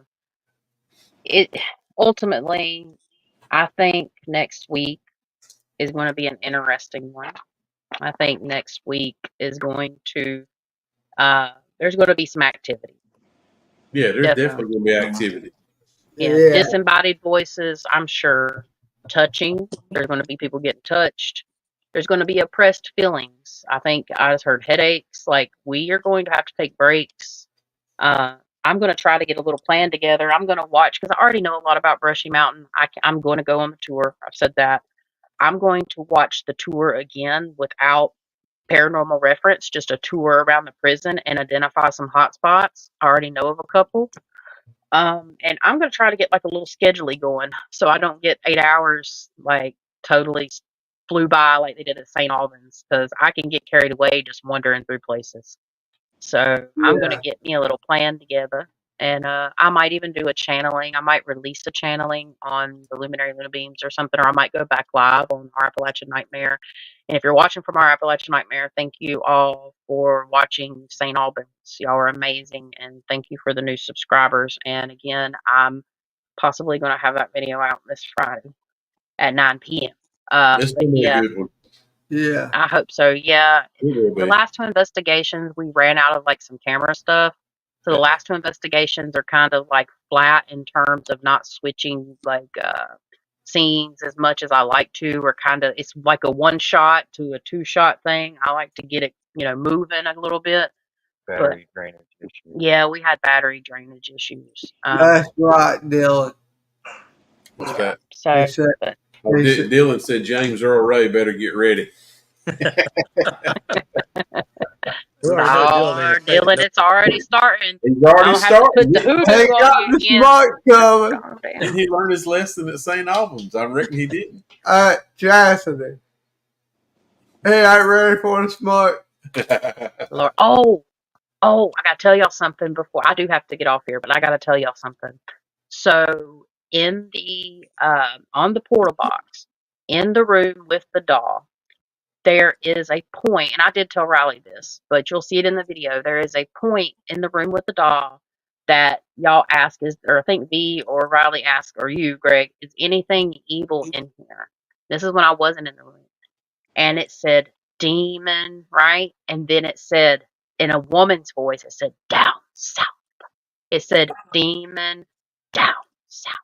it ultimately, I think next week is going to be an interesting one. I think next week is going to, there's going to be some activity. yeah. There's Definitely. definitely gonna be activity. Yeah. Disembodied voices, I'm sure. Touching, there's going to be people getting touched. There's going to be oppressed feelings. I think I just heard headaches. Like, we are going to have to take breaks. I'm going to try to get a little plan together. I'm going to watch, because I already know a lot about Brushy Mountain. I'm going to go on the tour. I've said that. I'm going to watch the tour again without paranormal reference, just a tour around the prison and identify some hot spots. I already know of a couple. And I'm going to try to get like a little schedule going so I don't get 8 hours like totally flew by like they did at St. Albans, because I can get carried away just wandering through places. So I'm going to get me a little plan together, and I might even do a channeling. I might release a channeling on the Luminary Luna Beams or something, or I might go back live on our Appalachian Nightmare. And if you're watching from our Appalachian Nightmare, thank you all for watching St. Albans. Y'all are amazing, and thank you for the new subscribers. And again, I'm possibly going to have that video out this Friday at 9 p.m. It's But gonna be a yeah, good one. Yeah. I hope so. Yeah. It will The be. last two investigations, we ran out of like some camera stuff. So the last two investigations are kind of like flat in terms of not switching like scenes as much as I like to. Or kind of, it's like a one shot to a two shot thing. I like to get it, moving a little bit. Battery drainage issue. Yeah, we had battery drainage issues. That's right, Dylan. What's Yeah. that? So, He said, but Oh, Dylan said James Earl Ray better get ready. We already know Dylan no, ain't a Dylan, it's already starting. He's already I'll have to put the started. hoodoo he on got you the again. smoke coming. Calm down. Didn't he learn his lesson at St. Albans? I reckon he didn't. Chastity. He ain't ready for the smoke. Lord. Oh, I gotta tell y'all something before I do have to get off here, but I gotta tell y'all something. So in the on the portal box, in the room with the doll, there is a point, and I did tell Riley this, but you'll see it in the video. There is a point in the room with the doll that y'all ask or I think V or Riley asked, or you, Greg, is anything evil in here? This is when I wasn't in the room. And it said demon, right? And then it said in a woman's voice, it said down south. It said demon down south.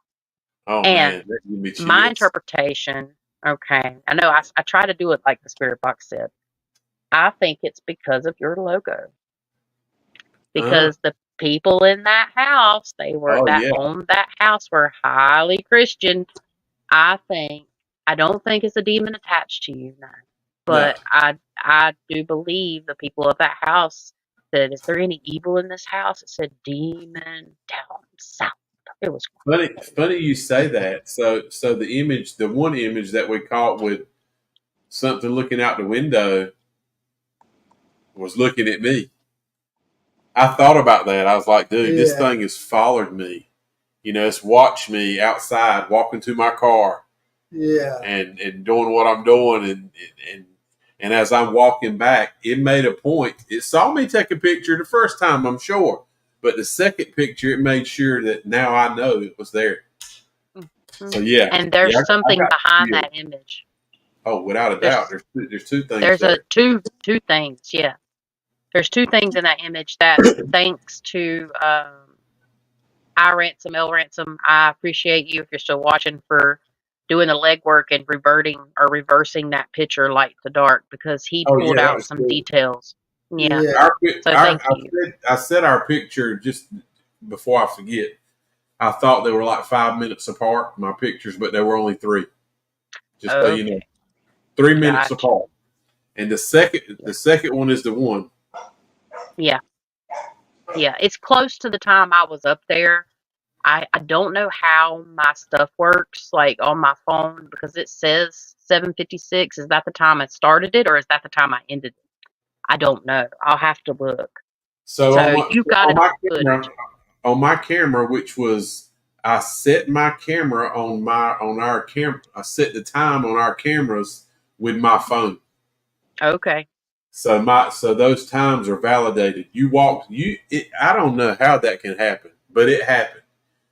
Oh And man, that give me my chills. interpretation, okay, I know I try to do it like the spirit box said. I think it's because of your logo. Because the people in that house, Oh yeah. owned that house were highly Christian. I don't think it's a demon attached to you, no. No. But I do believe the people of that house said, is there any evil in this house? It said demon down south. It was Funny you say that. So the one image that we caught with something looking out the window was looking at me. I thought about that. I was like, dude, this Yeah. thing has followed me. It's watched me outside walking to my car Yeah. and doing what I'm doing, and as I'm walking back, it made a point. It saw me take a picture the first time, I'm sure, but the second picture, it made sure that now I know it was there. So yeah, and there's I something got behind you. that image. Oh, without a doubt, there's two things There's there. two things. Yeah, there's two things in that image that, thanks to I Ransom, L Ransom, I appreciate you if you're still watching for doing the legwork and reversing that picture light to dark, because he Oh pulled yeah, that out was some cool. details. Yeah. Yeah. So thank you. I said our picture just before I forget. I thought they were like 5 minutes apart, my pictures, but they were only 3. Just so you know, Okay. 3 minutes Gotcha. apart. And the second one is the one. Yeah. Yeah. It's close to the time I was up there. I don't know how my stuff works, like on my phone, because it says 7:56. Is that the time I started it, or is that the time I ended it? I don't know. I'll have to look. So So you got on it my on footage. camera, which was I set my camera on our camera. I set the time on our cameras with my phone. Okay. So those times are validated. I don't know how that can happen, but it happened.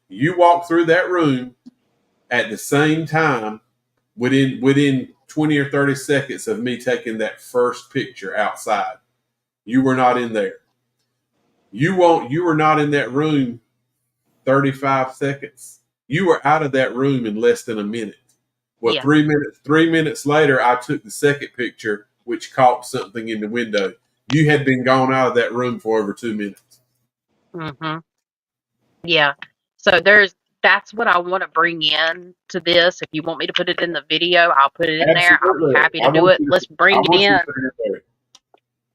You walk through that room at the same time within 20 or 30 seconds of me taking that first picture outside. You were not in there. You were not in that room 35 seconds. You were out of that room in less than a minute. Well, Yeah. 3 minutes later, I took the second picture, which caught something in the window. You had been gone out of that room for over 2 minutes. Mhm. Yeah. So that's what I want to bring in to this. If you want me to put it in the video, I'll put it in there. I'll be Absolutely. happy to do it. Let's I bring it want you in. to put it in there.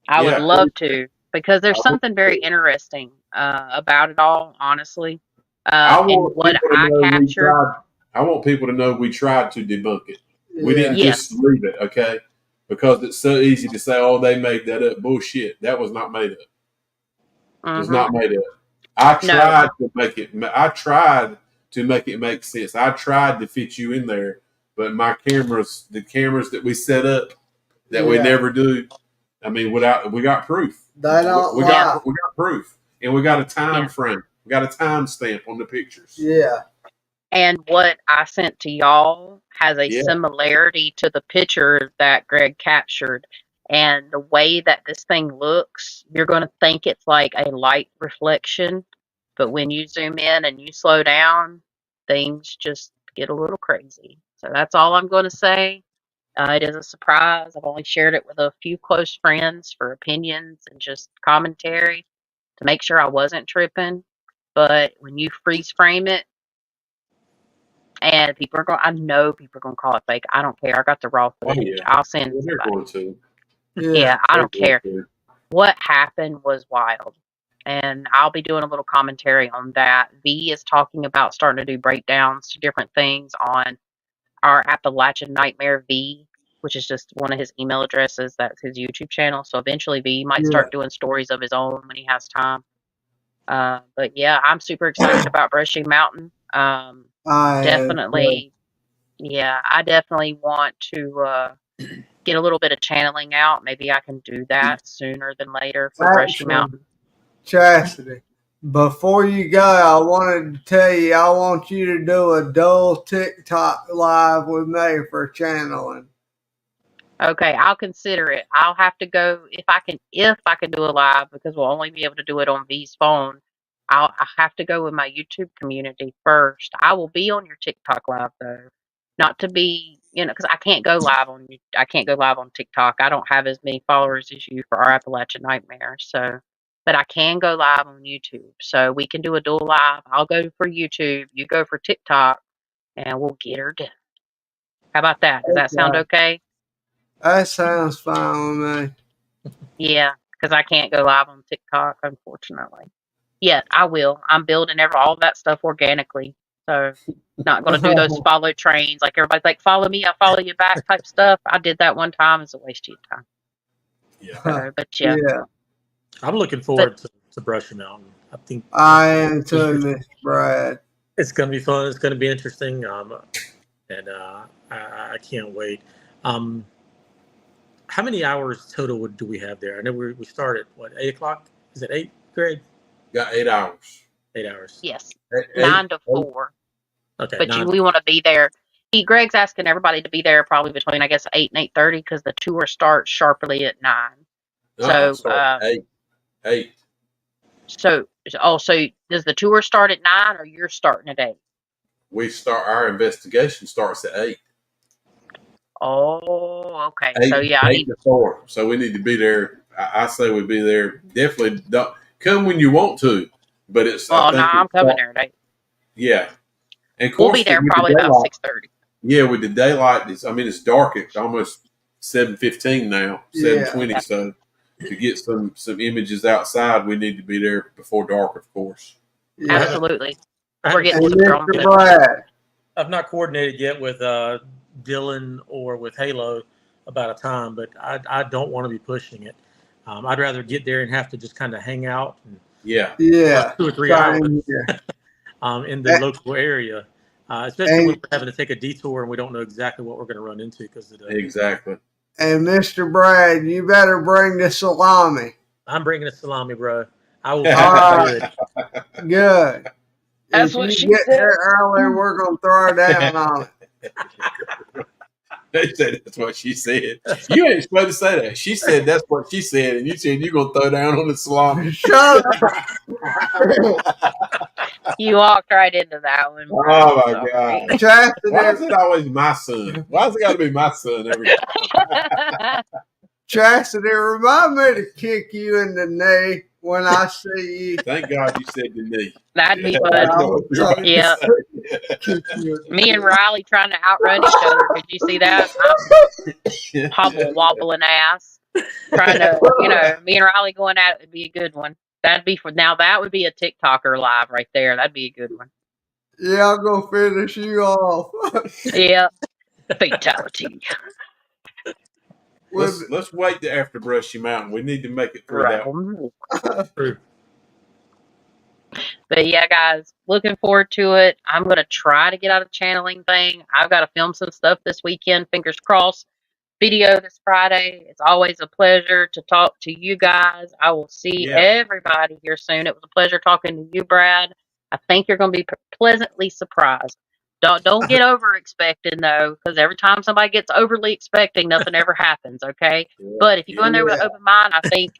I would Yeah, love to, because I there's want, something very interesting about it all, honestly. I And want what people to I know we captured. tried. I want people to know we tried to debunk it. We Yeah. didn't just Yes. leave it, okay? Because it's so easy to say, "Oh, they made that up." Bullshit. That was not made up. It was Hmm. not made up. I No. tried to make it. I tried to make it make sense. I tried to fit you in there, but the cameras that we set up, that we Yeah. never do. I mean, we got proof. They don't We lie. got proof, and we got a time Yeah. frame. We got a time stamp on the pictures. Yeah. And what I sent to y'all has a Yeah. similarity to the picture that Greg captured. And the way that this thing looks, you're going to think it's like a light reflection. But when you zoom in and you slow down, things just get a little crazy. So that's all I'm going to say. It is a surprise. I've only shared it with a few close friends for opinions and just commentary to make sure I wasn't tripping. But when you freeze frame it, and I know people are going to call it fake. I don't care. I got the raw Oh footage. yeah. I'll send Well, they're somebody. going to. Yeah. Yeah, I They're don't going care. to. What happened was wild. And I'll be doing a little commentary on that. V is talking about starting to do breakdowns to different things on our Appalachian Nightmare V, which is just one of his email addresses. That's his YouTube channel. So eventually V might Yeah. start doing stories of his own when he has time. But yeah, I'm super excited about Brushy Mountain. Definitely. Yeah, I definitely want to get a little bit of channeling out. Maybe I can do that sooner than later for Brushy Actually, Mountain. Chastity, before you go, I wanted to tell you I want you to do a dual TikTok live with me for channeling. Okay, I'll consider it. I'll have to go if I can do a live, because we'll only be able to do it on V's phone. I have to go with my YouTube community first. I will be on your TikTok live though. Not to be, because I can't go live on TikTok. I don't have as many followers as you for our Appalachian Nightmare. So, but I can go live on YouTube. So we can do a dual live. I'll go for YouTube, you go for TikTok, and we'll get her done. How about that? Does that sound okay? That sounds fine with me. Yeah, because I can't go live on TikTok, unfortunately. yet. I will. I'm building all that stuff organically. So not going to do those follow trains like everybody's like, follow me, I follow you back type stuff. I did that one time. It's a waste of your time. Yeah. So, but yeah. I'm looking forward to Brushy Mountain. I think I am too, Mr. Brad. it's going to be fun. It's going to be interesting. And I can't wait. How many hours total do we have there? I know we start at what, 8 o'clock? Is it 8, Greg? Got 8 hours. 8 hours. Yes. Eight- 9 to 4. Okay. But we want to be there. Greg's asking everybody to be there probably between, I guess, 8 and 8:30 because the tour starts sharply at 9. So, eight. So does the tour start at 9 or you're starting at 8? Our investigation starts at 8. Oh, okay. 8, So yeah, 8 to 4. So we need to be there. I say we be there. Definitely don't come when you want to, but it's. Well, no, I'm coming there at 8. Yeah, and of We'll course be there probably about 6:30. Yeah, with the daylight, it's dark at almost 7:15 now, 7:20. So to get some images outside, we need to be there before dark, of course. Yeah. Absolutely. We're getting I've not coordinated yet with Dylan or with Halo about a time, but I don't want to be pushing it. I'd rather get there and have to just kind of hang out. And 2 or 3 hours in the local area, especially when we're having to take a detour and we don't know exactly what we're going to run into because of the exactly. And Mr. Brad, you better bring the salami. I'm bringing the salami, bro. I will. Good. That's if what you she get said. there early, we're gonna throw her down on it. They said that's what she said. You ain't supposed to say that. She said that's what she said, and you said you're gonna throw down on the salami. Shut up. You walked right into that one. Oh my God! Chastity, why is it always my son? Why has it got to be my son every time? Chastity, remind me to kick you in the knee when I see you. Thank God you said the knee. That'd be fun. Yeah. Me and Riley trying to outrun each other. Could you see that? I'm hobble wobbling ass. Trying to, me and Riley going at it would be a good one. That'd be that would be a TikToker live right there. That'd be a good one. Yeah, I'm gonna finish you off. Yeah. Fatality. Let's wait to after Brushy Mountain. We need to make it through that one. But yeah, guys, looking forward to it. I'm going to try to get out of the channeling thing. I've got to film some stuff this weekend. Fingers crossed. Video this Friday. It's always a pleasure to talk to you guys. I will see everybody here soon. It was a pleasure talking to you, Brad. I think you're going to be pleasantly surprised. Don't get over expecting though, because every time somebody gets overly expecting, nothing ever happens. Okay, but if you go in there with an open mind, I think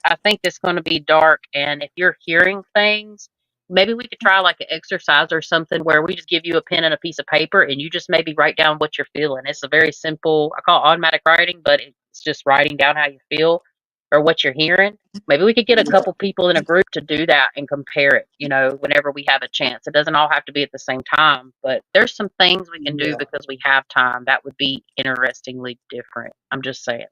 it's going to be dark. And if you're hearing things, maybe we could try like an exercise or something where we just give you a pen and a piece of paper, and you just maybe write down what you're feeling. It's a very simple, I call it automatic writing, but it's just writing down how you feel or what you're hearing. Maybe we could get a couple people in a group to do that and compare it, whenever we have a chance. It doesn't all have to be at the same time, but there's some things we can do because we have time that would be interestingly different. I'm just saying.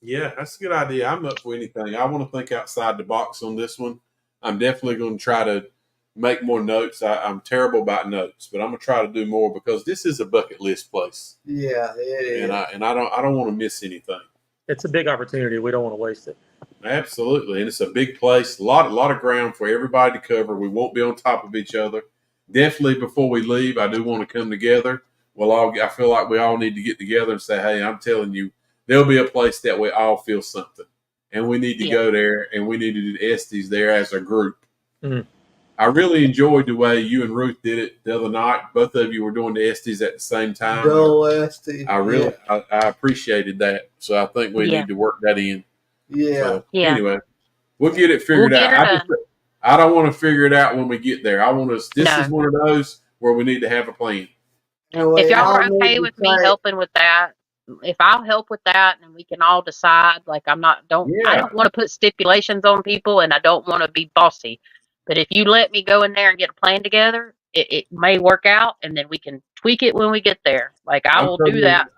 Yeah, that's a good idea. I'm up for anything. I want to think outside the box on this one. I'm definitely going to try to make more notes. I'm terrible about notes, but I'm going to try to do more because this is a bucket list place. Yeah, it is. And I don't want to miss anything. It's a big opportunity. We don't want to waste it. Absolutely, and it's a big place. A lot of ground for everybody to cover. We won't be on top of each other. Definitely, before we leave, I do want to come together. I feel like we all need to get together and say, "Hey, I'm telling you, there'll be a place that we all feel something, and we need to go there, and we need to do the Estes there as a group." Mm-hmm. I really enjoyed the way you and Ruth did it the other night. Both of you were doing the Estes at the same time. I appreciated that. So I think we need to work that in. Yeah. Anyway, we'll get it figured out. I don't want to figure it out when we get there. This is one of those where we need to have a plan. If y'all are okay with me helping with that, if I'll help with that and we can all decide, like I don't want to put stipulations on people and I don't want to be bossy. But if you let me go in there and get a plan together, it may work out, and then we can tweak it when we get there. Like I will do that.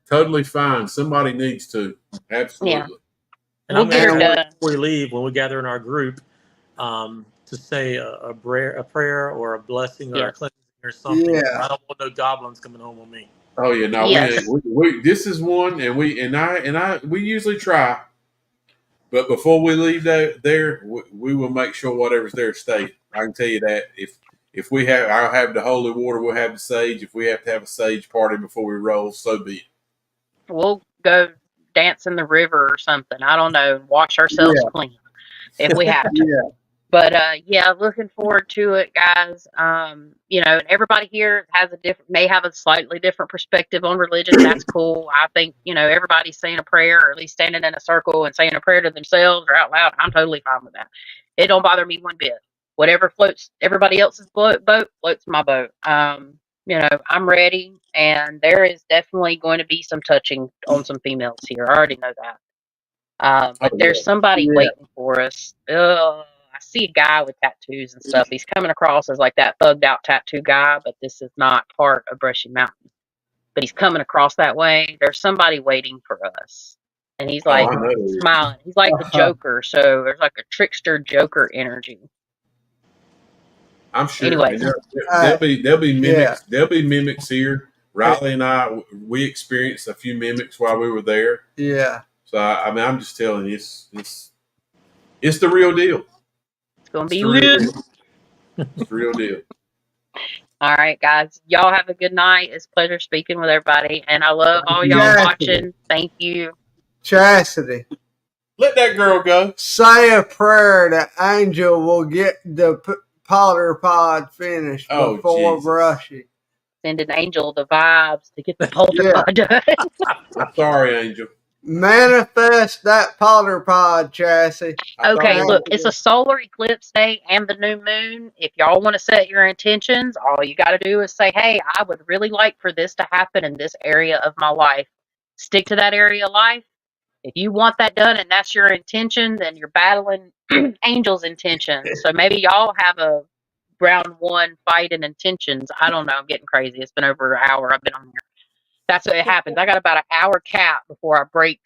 Totally fine. Somebody needs to. Absolutely. Yeah. And we'll get her done. Before we leave, when we gather in our group, to say a prayer or a blessing or a Yes. cleansing or something. Yeah. I don't want no goblins coming home on me. Oh yeah, no, Yes. we this is one, and we usually try, but before we leave there, we will make sure whatever's there stays. I can tell you that if we have, I'll have the holy water, we'll have the sage. If we have to have a sage party before we roll, so be it. We'll go dance in the river or something. I don't know. Wash ourselves Yeah. clean if we have to. Yeah. But yeah, looking forward to it, guys. And everybody here may have a slightly different perspective on religion, and that's cool. I think, everybody's saying a prayer, or at least standing in a circle and saying a prayer to themselves or out loud. I'm totally fine with that. It don't bother me one bit. Whatever floats everybody else's boat floats my boat. I'm ready, and there is definitely going to be some touching on some females here. I already know that. But Oh there's somebody Yeah. waiting for us. I see a guy with tattoos and stuff. He's coming across as like that thugged out tattoo guy, but this is not part of Brushy Mountain. But he's coming across that way. There's somebody waiting for us. And he's Oh, like I know. smiling. He's like the Joker. So there's like a trickster Joker energy. I'm sure. Anyway. And there'll be mimics. Yeah. There'll be mimics here. Riley and I, we experienced a few mimics while we were there. Yeah. So I mean, I'm just telling you, it's the real deal. It's going to It's be the real lit. deal. It's the real deal. All right, guys. Y'all have a good night. It's a pleasure speaking with everybody. And I love all y'all Yeah. watching. Thank you. Chastity, Let that girl go. say a prayer that Angel will get the powder pod finished Oh, before Jesus. Brushy. Send an angel the vibes to get the polter Yeah. pod done. I'm sorry, Angel. Manifest that powder pod, Chassis. Okay, thought- look, it's a solar eclipse day and the new moon. If y'all want to set your intentions, all you got to do is say, hey, I would really like for this to happen in this area of my life. Stick to that area of life. If you want that done and that's your intention, then you're battling Angel's intention. So maybe y'all have a round one fight in intentions. I don't know. I'm getting crazy. It's been over an hour I've been on here. That's what happens. I got about an hour cap before I break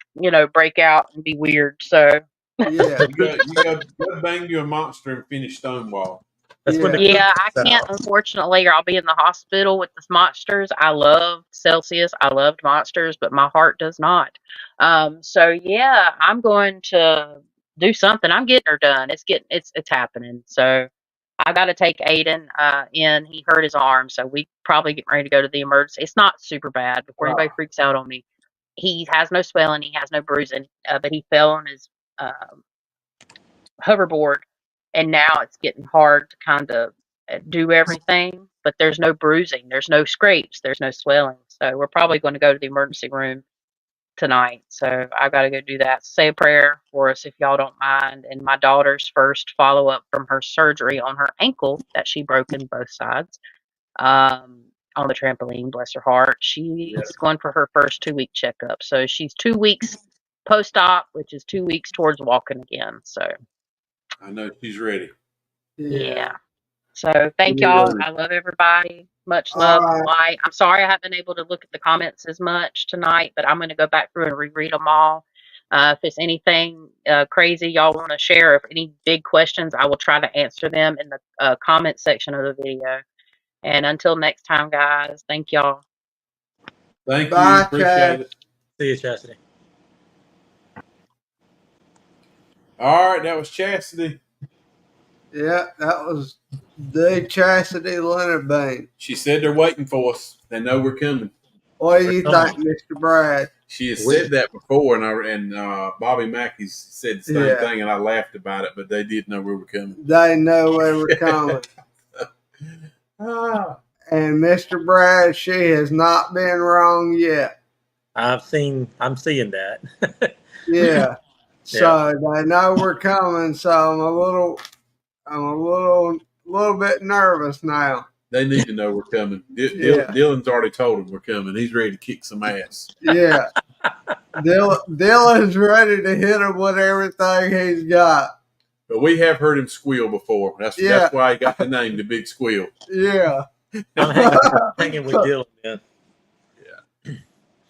out and be weird. So Yeah. You go bang you a monster and finish Stonewall. That's when the yeah, cook I comes can't, out. unfortunately, or I'll be in the hospital with the monsters. I love Celsius. I loved monsters, but my heart does not. So yeah, I'm going to do something. I'm getting her done. It's happening. So I got to take Aiden in. He hurt his arm, so we probably getting ready to go to the emergency. It's not super bad. Before anybody freaks out on me, he has no swelling. He has no bruising, but he fell on his hoverboard, and now it's getting hard to kind of do everything. But there's no bruising, there's no scrapes, there's no swelling. So we're probably going to go to the emergency room tonight. So I've got to go do that. Say a prayer for us if y'all don't mind. And my daughter's first follow up from her surgery on her ankle that she broke in both sides on the trampoline, bless her heart. She's going for her first 2-week checkup. So she's 2 weeks post op, which is 2 weeks towards walking again. So I know she's ready. yeah. So thank y'all. I love everybody. Much love and light. I'm sorry I haven't been able to look at the comments as much tonight, but I'm going to go back through and reread them all. If it's anything crazy y'all want to share, if any big questions, I will try to answer them in the comment section of the video. And until next time, guys, thank y'all. Thank you. Bye, Appreciate it. See you, Chastity. All right, that was Chastity. Yeah, that was the Chastity Leonard Bain. She said they're waiting for us. They know we're coming. What do you think, Mr. Brad? She has said that before, and Bobby Mackey's said the same thing, and I laughed about it, but they did know we were coming. They know we were coming. And Mr. Brad, she has not been wrong yet. I'm seeing that. Yeah. So they know we're coming. So I'm a little bit nervous now. They need to know we're coming. Dylan's already told them we're coming. He's ready to kick some ass. Yeah. Dylan's ready to hit him with everything he's got. But we have heard him squeal before. That's why he got the name, the Big Squeal. Yeah. I'm hanging with Dylan, man. Yeah.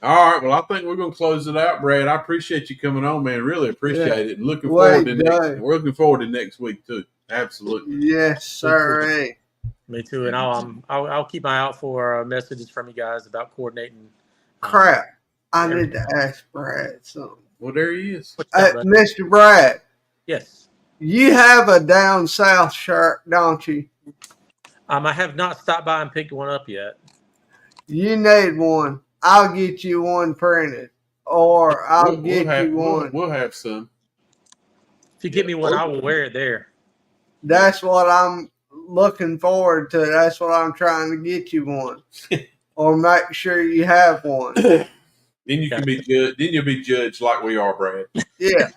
All right. Well, I think we're going to close it out, Brad. I appreciate you coming on, man. Really appreciate it. And we're looking forward to next week, too. Absolutely. Yes, sir. Me too. And I'll keep my eye out for messages from you guys about coordinating. Crap. I Yeah. need to ask Brad something. Well, there he is. What's that, bud? Mr. Brad, Yes. you have a down south shirt, don't you? I have not stopped by and picked one up yet. You need one. I'll get you one printed. Or I'll get you one. We'll have some. If you give me one, I will wear it there. That's what I'm looking forward to. That's what I'm trying to get you one. Or make sure you have one. Then you can be judged. Then you'll be judged like we are, Brad. Yeah.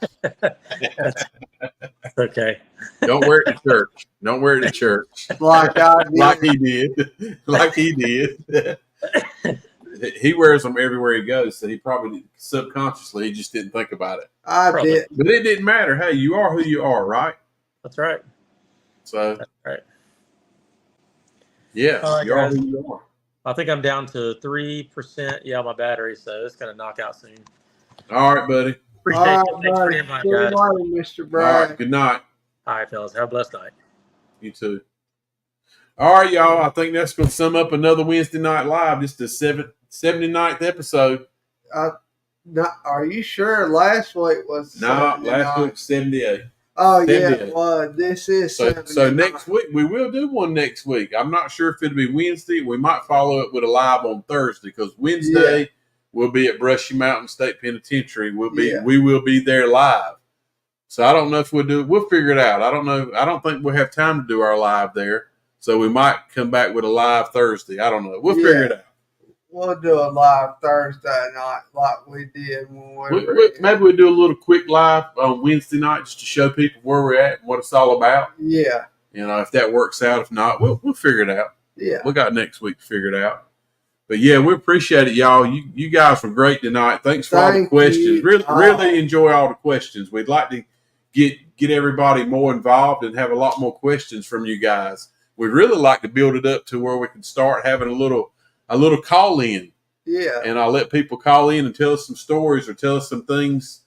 That's okay. Don't wear it to church. Don't wear it to church. Like I did. Like he did. Like he did. He wears them everywhere he goes, so he probably subconsciously he just didn't think about it. I Probably. did. But it didn't matter. Hey, you are who you are, right? That's right. So That's right. yeah, All right, you are guys. who you are. I think I'm down to 3%. Yeah, my battery, so it's gonna knock out soon. All right, buddy. Appreciate All you. right, Thanks for buddy. the invite, See you guys. later, Mr. All Brad. right. Good night. All right, fellas. Have a blessed night. You too. All right, y'all. I think that's going to sum up another Wednesday Night Live. Just the 79th episode. Are you sure last week was No, 79? last week was 78. Oh, yeah, 78. well, this is So 79. next week, we will do one next week. I'm not sure if it'll be Wednesday. We might follow it with a live on Thursday because Wednesday we'll be at Brushy Mountain State Penitentiary. We will be there live. So I don't know if we'll do it. We'll figure it out. I don't know. I don't think we'll have time to do our live there. So we might come back with a live Thursday. I don't know. We'll figure it out. We'll do a live Thursday night like we did when Maybe we'll do a little quick live on Wednesday night just to show people where we're at and what it's all about. Yeah. You know, if that works out. If not, we'll figure it out. Yeah. We got next week to figure it out. But yeah, we appreciate it, y'all. You guys were great tonight. Thanks for all the questions. Really enjoy all the questions. We'd like to get everybody more involved and have a lot more questions from you guys. We'd really like to build it up to where we can start having a little call in. Yeah. And I'll let people call in and tell us some stories or tell us some things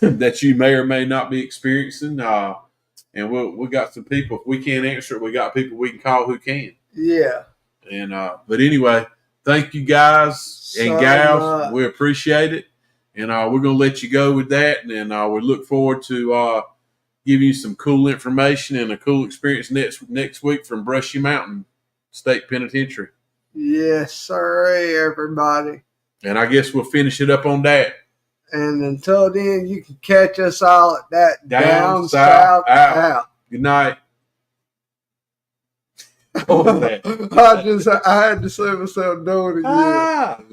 that you may or may not be experiencing. And we got some people. If we can't answer it, we got people we can call who can. Yeah. And but anyway, thank you guys and gals. We appreciate it. And we're gonna let you go with that. And we look forward to giving you some cool information and a cool experience next week from Brushy Mountain State Penitentiary. Yes, sir, everybody. And I guess we'll finish it up on that. And until then, you can catch us all at that Down south, out. Good night. What was that? I had to say myself doing it again.